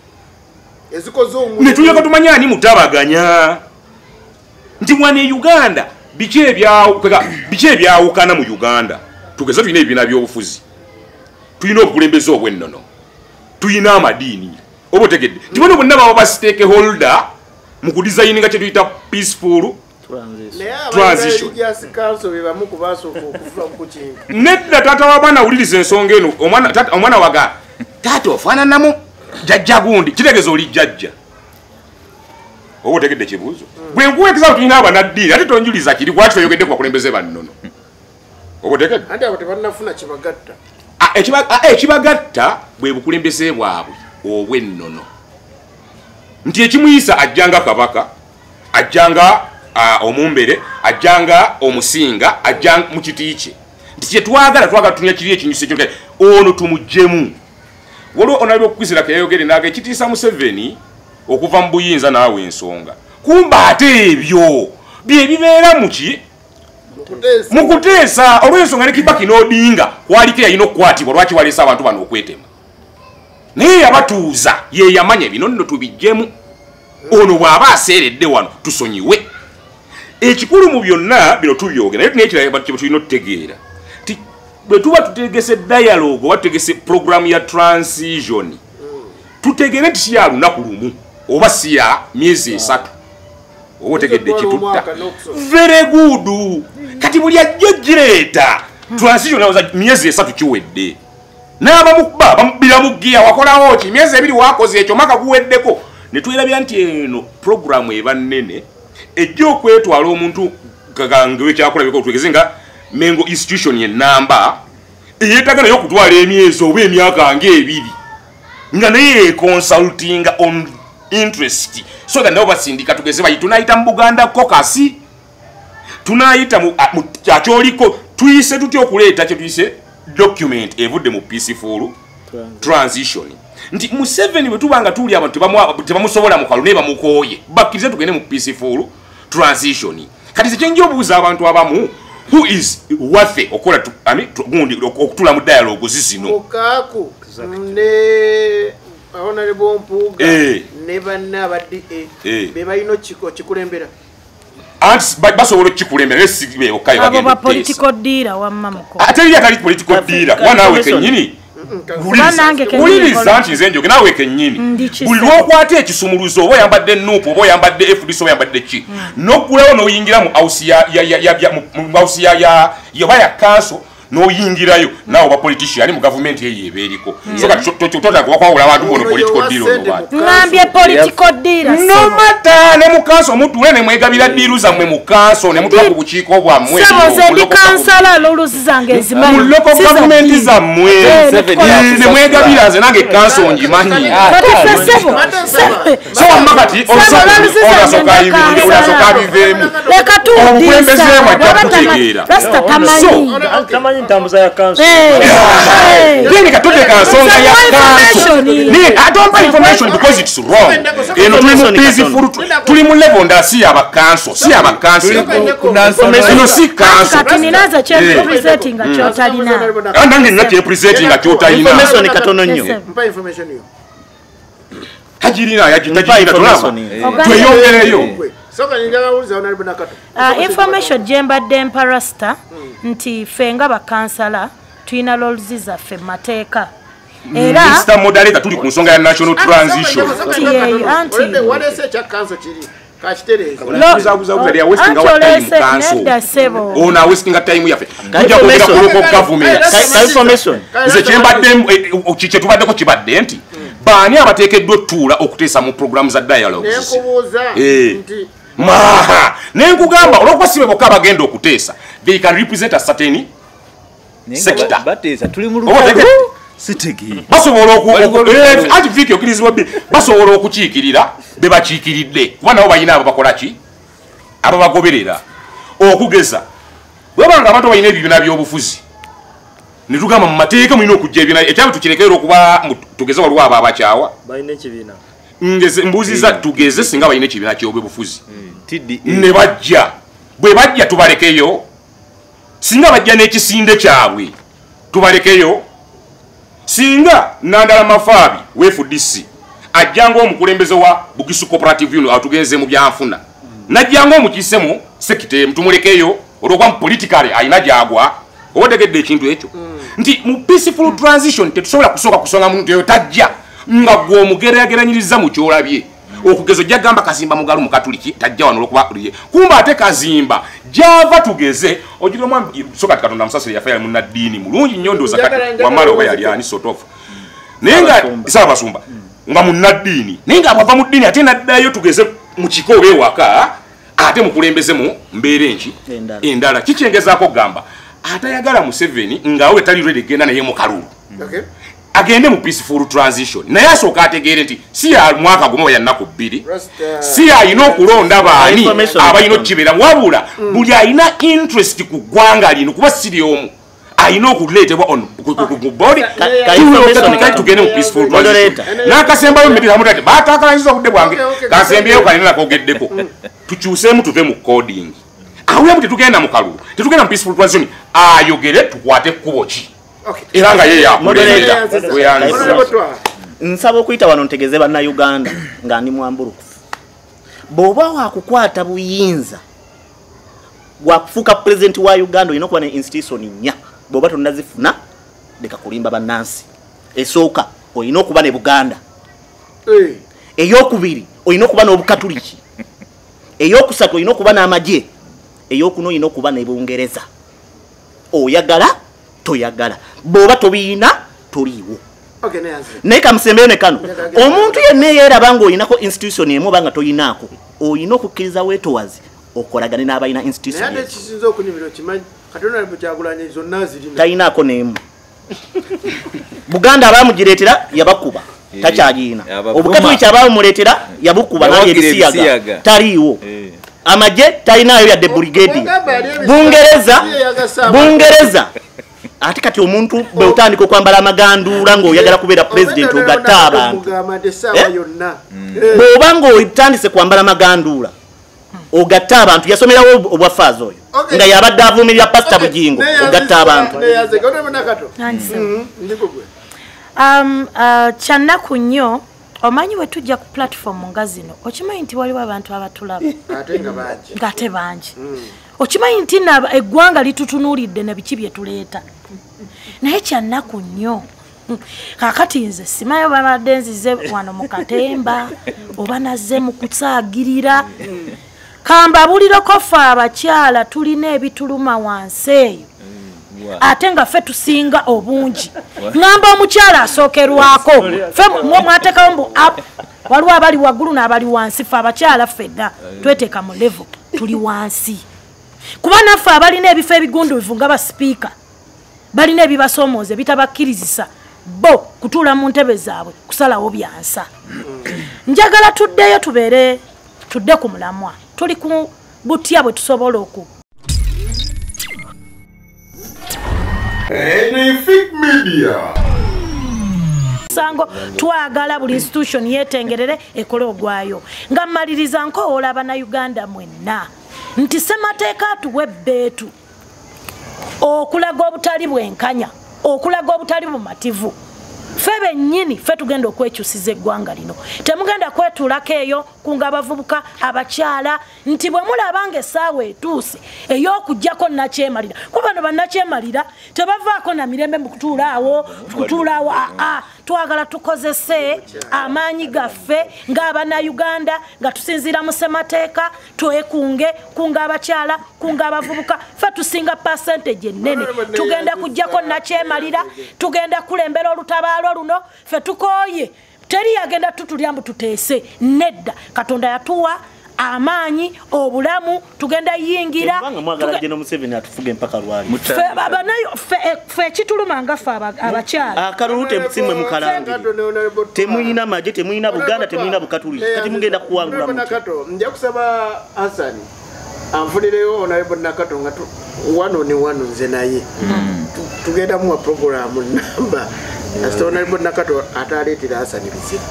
netuleka tumanya ani mutabaganya nti mwana e Uganda biki ebyawukana mu Uganda tugeza tulina ebibiina by'obufuzi tulina obukulembeze obw'ennono tulina amadiini oba otegedde nti bano bonna baba ba stakeholder mu kudesigninga kye tuyita peaceful transition nedda taata w'abaana awuliriza ensonga eno omwana waga taata ofaananamu jajja gundi kitegeeza oli jajja oba otegedde kibuuzo bwe nkuweekeza tulina abanaddiini ate tonjuliza kiri kwati toyogedde ku bakulembeze bannono oba otegedde ate abo tebannafuna kibagatta ekibagatta bwe bukulembeze bwabwe obw'ennono nti ekimuyisa ajjanga kabaka ajjanga omumbere ajjanga omusinga ajjanga mu kiti kye nti kyetwagala tunya kiri ekinyusi ekyo ono tumuggyemu waliwo onali okukwizira keyayogere naga ekitiisa Museveni okuva mu buyinza naawe ensonga kumba ate ebyo byebibeera muki mu kuteesa olw'ensonga ne Kibaki n'Odinga kwaliko yalina okukwatibwa lwaki waleese abantu bano okwetema naye yabatuuza ye yamanya bino nno tubijjemu ono bw'aba aseeredde wano tusonyiwe ekikulu mu byonna bino tubyogera naye tunekirala kye tulina otutegeera ti bwe tuba tutegese dialogue oba tutegese programu ya transition tutegere nti si ya lunaku lumu oba si ya myezi 3 oba otegedde kitutta very good kati buli ajjo gireeta transition nawoza myezi 3 kiwedde n'abamukuba bamubira mu gia wakolawo ki myezi 2 wakoze ekyo maka guweddeko ne twirabya nti eno programu eba nnene ejja okwetwala omuntu kagangewe kyakulabika otugeze nga Mengo institution yenamba eyetaga nayo okutwala emyezi oba emyaka nga 2 nga naye consulting on interest so that nabo basindika tugeze bayi tunayita mu Buganda kokasi tunayita mu kyacholiko tuyise tutyo okuleeta kye tuyise document evudde mu peaceful transition nti mu 7 bwe tubanga tuli abantu tebamusobola mu kalune bamukoye bakkirize tugende mu peaceful transition kati sekyenje obuuza abantu abamu who is worth it okola gundi okutula mu dialogue zizino okaku ne honorable Mpuuga ne banna abadde be bayino kikulembera basobola kikulembera esibe okayi bagenda abo ba political dealer wamma muko ate yali political dealer wanawe kenyini uliriza nti nze njoge nawe kenyini buli lwokwata ekisumuluzo oba yambadde nupu oba yambadde FDC oba yambadde ki nokulawo n'oyingira mu house ya council n'oyingirayo nawe ba politician mu government eyo ebeeriko so kati tota kwawula abantu bono political deal ngambye political deal no matter ne mu council mutule ne mwegabira diiru zammwe mu council ne mutula ku bukiiko bwammwe sebo ndi kansala loluzi zange ezimanyi mu local government zammwe ne mwegabira nze nange council ngimanyi so wamakati olasoka biveemu leka omukulembezemu ajja kutegeera rasta tamanyi ntambuza ya council Yeni katoteka nsonga ya council ni atomba information because it's wrong eno tuli mu peaceful tuli mu level ndasi aba council si aba council eno si council kati ninaza che representing achotalina nange nina che representing achotalina information katono nnyo mpa information yo hajirina yajintajira tulaba tweyongereyo soka njagala uliza honorable Nakato information jembadde mparasta nti fenga bakansala tuina lolzi zaffe mateeka era Mr. Moderator tuli ku nsonga ya national transition anti wale se cha council kiri kachitereza uzabuza ya wasting our time council ona wasting time yafe tujja kugera ku local government information nze kyembadde kye tubadde ko kibadde nti baani abateekeddwa otuula okuteesa mu programu za dialogues nekubuuza nti maha nenkugamba olwokuba sibe bokka bagenda okuteesa they can represent a certain sector bateesa tuli mu sitegi basobola akiviki okirizibwa basobola okukiikirira be bakiikiridde kuba nabo balina abo bakola ki abo bagoberera okugeza bwebanga abantu balina ebibiina by'obufuzi ne tugamba mu mateeka mulina okujja ebibiina ekyabo tukirekerera okuba tugeze waliwo abo abakyawa balina ekibiina mbuuziza tugeze singa balina ekibiina ky'obwebufuzi ne bajja bwe bajja tubalekeyo singa bajja n'ekisinde kyabwe tubalekeyo singa Nandala Mafaabi WFDC ajjanga omukulembeze wa Bugisu Cooperative Union atugenze mu byanfuna najjanga omukisemu sekite mtumulekeyo olwokuba politically ayina gyagwa obategedde ekintu ekyo nti mu peaceful transition tetusobola kusooka kusonga muntu eyo tajja nga gwe omugeraageranyiriza mu kyolabye okugezo jagamba Kazimba mugalu mukatuliki tajja wano olwokuba kumba ate Kazimba java tugeze ogira mwa soka Katonda musasire yafaya mu nadini mulungi nnyo ndoza kati wamala oba yali ani sort of nenga isaba basumba nga mu nadini nenga abava mu dini ate naddayo tugeze mu kikobe waka ate mukulembeze mu mbeere enki endala kichengezaako gamba atayagala mu 7 nga we tali ready genda naye mu kalulu okay agende mu peaceful transition naye asooka ategeere nti si ya mwaka gumu ya nnaku 2 si ayina okulonda baani abayina okukibera wabula buli ayina interest ku ggwanga lino kuba siri omu ayina okuleetebwa on body tugende mu peaceful transition n'akasembayo mmedi hamudde baataakalanyiza obudde bwange kasembeyo kalina nakogeddeko tukyuseemu tuve mu coding awo yamu tetugenda mu kalulu tetugenda mu peaceful transition ayogere tukwate ekkubo ki era nga ye yakulembera nsaba okuyita wano ntegeze banna Uganda nga ndi mwambulukufu bw'oba wakukwata buyinza wakufuuka president wa Uganda olina okuba ne institution nnya bw'oba tonnazifuna leka kulimba bannansi esooka olina okuba ne Buganda eyokubiri olina okuba n'Obukatuliki eyokusatu olina okuba n'amagye eyokuna olina okuba ne Bungereza oyagala toyagala bw'oba tobiina toliiwo naye kamusembeyo ne kano omuntu yenna yeeraba nga olinako institution emu oba nga toyinaako olina okukkiriza weetowazi okolagane n'abalina institution tayinaako n'emu Buganda abaamugireetera yabakuba takyagina obukatoliki abamuleetera yabukuba naye ebisiyaga taliiwo amaje talinayo yadde brigade bungereza ate kati omuntu bwe otandika okwambala amaganduula ng'oyagala kubeera president ogatta abantu bw'oba ng'otandise kwambala amaganduula ogatta abantu yasomerawo obwafaaza oyo nga yabadde avumirira pasita bugingo ogatta abantu kyannaku nnyo omanyi bwe tujja ku platform nga zino okimanyi nti waliwo abantu abatulaba ng'ate bangi okimanyi nti eggwanga litutunuulidde ne biki bye tuleeta naye kyannaku nnyo kakati nze simayo babadde nzize wano mu katemba oba nazze mu kusaagirira kambabulireko ffe abakyala tulina ebituluma wansi eyo ate nga ffe tusinga obungi ngamba omukyala asookerwako ffe mwateekawo mbu waliwo abali waggulu n'abali wansi ffe abakyala ffenna tweteeka mu levo tuli wansi kuba naffe abalina ebifo ebigunduuvu nga basipiika balina ebibasoomooza ebitabakkirizisa bo kutuula mu ntebe zaabwe kusalawo byansa njagala tuddeyo tubeere tudde ku mulamwa tuli ku butya bwe tusobola Enefik Media. Sango twagala buli institution yetengerere ekole ogwayo nga maliriza nkoola Bannayuganda mwenna nti ssemateeka atuwe bbeetu okulaga obutali bwenkanya okulaga obutali bumativu ffe bennyini ffe tugenda okwekyusiza eggwanga lino temugenda kwetuulako eyo kunga abavubuka abakyala nti bwe mulabanga essaawa etuuse ey'okuggyako nakyemalira kuba bano bannakyemalira tebavaako na mirembe mu kutuulaawo twagala tukozese amaanyi gaffe ng'Abannayuganda nga tusinziira mu ssemateeka twekunge kunga abakyala kunga abavubuka ffe tusinga percentage ennene tugenda kuggyako nakyemalira tugenda kulembera olutabaalo luno ffe tukooye teri yagenda tutulya mbu tuteese nedda Katonda yatuwa amaanyi obulamu tugenda yingira ffe ekituluma nga ffe abakyala akalulute msimwe mukalangire temuyina maje temuyina Buganda temuyina Bukatuliki kati mugenda kuwangula nja kusaba Hassan anfulireyo Honorable Nakato nga wano ni wano nze naye tugenda mu program namba Honorable Nakato ataleetera Hassan bizibu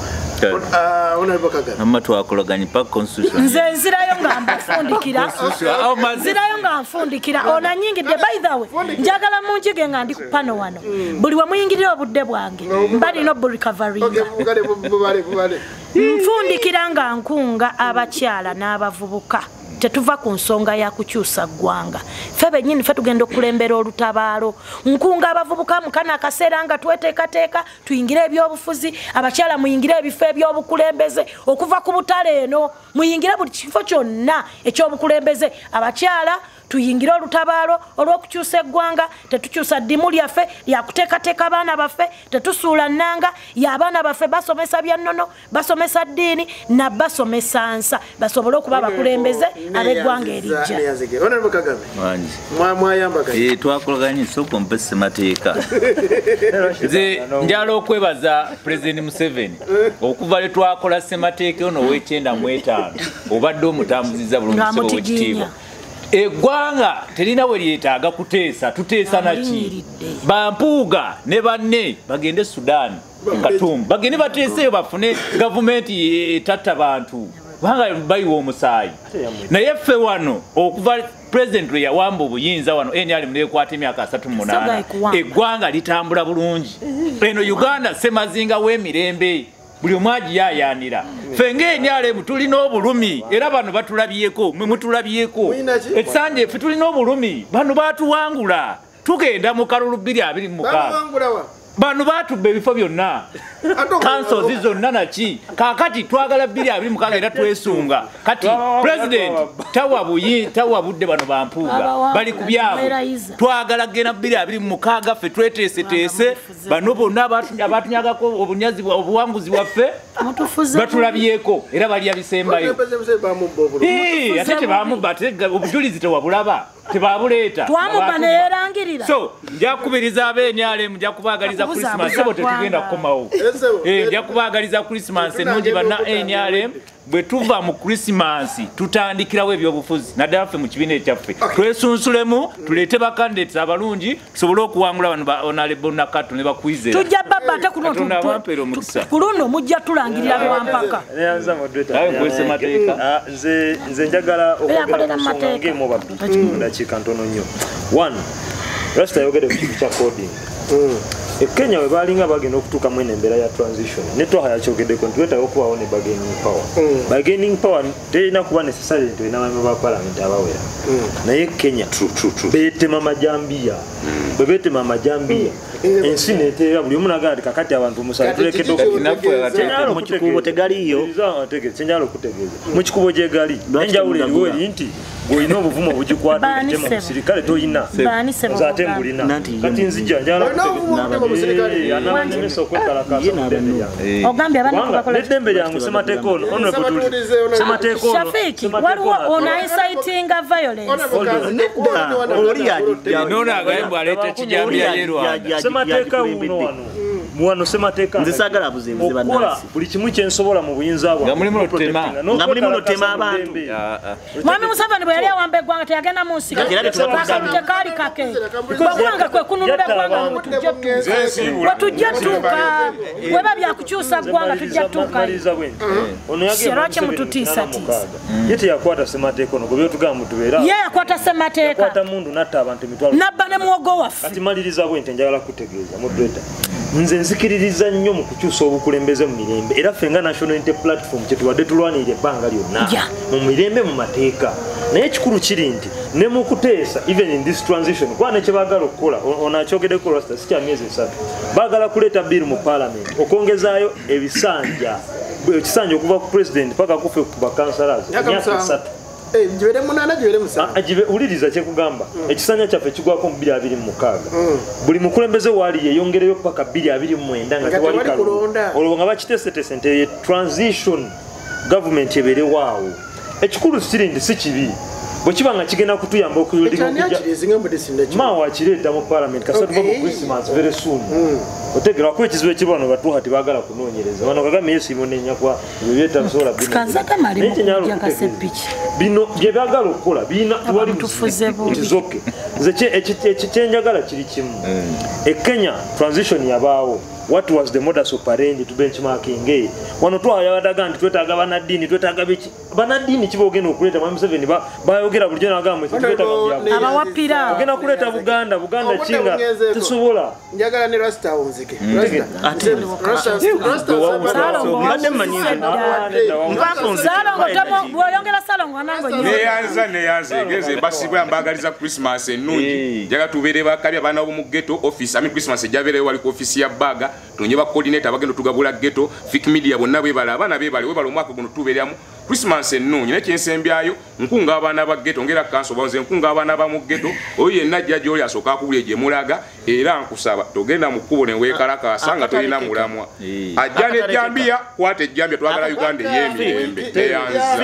Honorable Kagame amma twakolaganye pa constitution nze nzirayo nga nfundikira ona nyingidde by the way njagala munjige nga ndi ku pano wano buli we muyingirira obudde bwange mba nina oburecoveringa nfundikira nga nkunga abakyala n'abavubuka tetuva ku nsonga ya kukyusa ggwanga ffe bennyini ffe tugenda okulembera olutabaalo nkunga abavubuka mukana akaseera nga tweteekateeka tuyingire ebyobufuzi abakyala muyingire ebifo ebyobukulembeze okuva ku butale eno muyingire buli kifo kyonna ekyobukulembeze abakyala tuyingire olutabaalo olw'okukyusa eggwanga tetukyusa ddimu lyaffe lyakuteekateeka abaana baffe tetusuula nnanga y'abaana baffe basomesa byannono basomesa ddiini nabasomesa nsa basobole okuba abakulembeze ab'eggwanga erijja twakolaganye sooka ompe ssemateeka nze njala okwebaza President Museveni okuva lwe twakola ssemateeka ono ow'Ekyenda obadde omutambuziza bulungi sebo w'ekitiibwa eggwanga terina we lyetaaga kuteesa tuteesa naki bampuuga ne banne bagende Sudan Khartoum bagende bateeseyo bafune gavumenti etatta bantu kubanga bayiwa omusaayi naye ffe wano okuva president lwe yawamba obuyinza wano NRM neekwata emyaka 38 eggwanga litambula bulungi eno Uganda semazinga w'emirembe buli omu agiyayaanira ffe ng'NRM tulina obulumi era bano batulabyeko mwe mutulabyeko ekisanje ffe tulina obulumi bano baatuwangula tugenda mu kalulu 2026 bano batubba ebifo byonna councils zonna naki kakati twagala 2026 era twesunga kati president tawa budde bano bampuuga bali ku byabwe twagala gena 2026 ffe tweteeseteese bano bonna abatunyagako obunyazi obuwanguzi waffe batulabyeko era bali abisembayo ate tebamubba obujulizi tewabulaba tebabuleeta twamubba neerangirira so nja kukubiriza ab'NRM nja kubaagaliza Christmas sebo tetugenda kukomawo nja kubagaliza Christmas ennungi banna NRM bwe tuva mu Christmas tutandikirawo ebyobufuzi naddala ffe mu kibiina ekyaffe twesunsulemu tuleete bakandidates abalungi tusobole okuwangula bano ba Honorable Nakato ne bakwizera tujja baba ate ku luno mujja tulangirira bewampaka nze njagala okwogera ng'emu dakiika ntono nnyo. One, Rasta yogedde ku kintu kya coding. Kenya we balinga bagenda okutuuka mu embeera ya transition ne twaha yakyogeddeko nti wetaaga okubawo ne bargaining power. Bargaining power terina kuba necessary nti olina bamemba ba parliament abawera naye Kenya beetema amajambiya bwe beetema amajambiya ensi neeteera buli omu nagala ti kakati abantu musanvu tulekedde mu kikubo tegaliyo kyenjala okutegeeza mu kikubo gye gali enjawulo eriwo eri nti bw'olina obuvumu obugikwata mu musirikale toyina nze ate mbulina kati nzija njala anabanemesa okwekalakasa ogambye neddembe lyangu semateeka ono semateeka ono Shafiki waliwo ono incitinga violence semateeka wuno wano muwano semateeka nzisagala buzibu okola buli kimu kyensobola mu buyinza bwange nga muli munotema abantu Mwami Museveni bwe yali awamba eggwanga teyagenda mu nsiko akalute kaali kake bwagwanga kwe kununula eggwanga wetujja tuuka weba byakukyusa ggwanga tujja tuuka lwaki mututiisatiisa ye teyakwata semateeka ono gwebyotugamba mutubeera ye yakwata semateeka kwata mundu natta abantu emitwalo nabba ne muwogo waffe kati maliriza bwe nti njagala kutegeeza moderator nze nzikiririza nnyo mu kukyusa obukulembeze mu mirembe era ffe nga national unity platform kyetuwadde tulwanirira ebbanga lyonna mu mirembe mu mateeka naye ekikulu kiri nti ne mu kuteesa even in this transition kuba ne kye baagala okukola ono akyogeddeko Rasta si kya myezi 3 baagala kuleeta bill mu parliament okwongezaayo ebisanja ekisanja okuva ku president paka kufe ku bakansalas emyaka 3 uliriza kyekugamba ekisanja kyaffe kigwako mu 2026 buli mukulembeze waali yeyongereyo paka 2029 nga tewali kalonda olwo nga bakiteesetese nti transition government ebeerewaawo ekikulu siri nti si kibi bwe kiba nga kigenda kutuyamba okuyuliramawa akireeta mu parliament kasatu ba mu Christmas very soon otegera kuba ekizibu ekirwa no batuuha tebagala kunoonyereza wano kagame yesiimo nenyakwa ebyetabisobola bino bye baagala okukola birina tewali kizoke nze kyenjagala kiri kimu Kenya transition yabaawo what was the modus operandi to benchmarking wano twayabadaga nti twetaaga banaddiini twetaaga biki banaddiini kiboogenda okuleeta Mwami Museveni bayogera bulijjo nagamba abawapira ogenda kuleeta Buganda kinga tusobola njagala ne Rasta onzike neyanza egeze basibwe ambagaliza Christmas ennungi njaga tubeere bakali abaana bo mu ghetto office Christmas ejjabeereyo wali ku office ya Baga tonye ba coordinator bagenda tugabula ghetto Fik Media bonna bebala abaana bebale webala omwaka guno tubeeryamu Christmas ennungi nekyensembyayo nkunga abaana ba ghetto ngera kanso banze nkunga abaana ba mu ghetto oyo yenna jjajja oli asooka akubula gye mulaga era nkusaba togenda mu kkubo ne weekalakaasa nga tolina mulamwa ajja n'ejjambiya kwata ejjambiya twagala Uganda ey'emirembe teyanza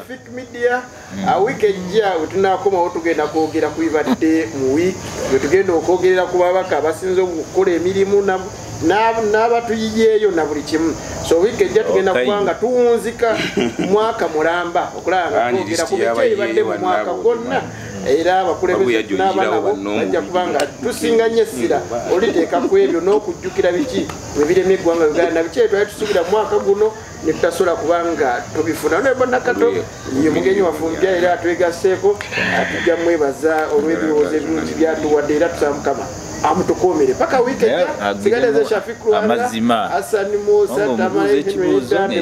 Fik Media awiki ejja wetunakomawo tugenda kwogera ku bibadde mu wiiki wetugenda okwogerera ku babaka abasinze okukola emirimu n'abatuyiyeeyo na buli kimu so wiiki ejja tugenda kuba nga tuwunzika mwaka mulamba okulaba nga twogera ku biki ebibadde mu mwaka gwonna era abakulembeze n'abaana bo bajja kuba nga tusinga nnyo essira oliteeka ku ebyo n'okujjukira biki ebiremye eggwanga Uganda biki twali tusuubira mu mwaka guno ne tutasobola kuba nga tubifuna Honorable Nakato ye mugenyi waffe omupya era atwegasseeko atujja mwebaza olw'ebirowoozo ebirungi byatuwadde era tusaba Mukama amutukuumire paka wiiki ejja sigaleze Shafik Rwanda Hassan Musa Tamara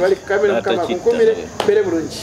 bali ku kamera Mukama akunkumire mbere bulungi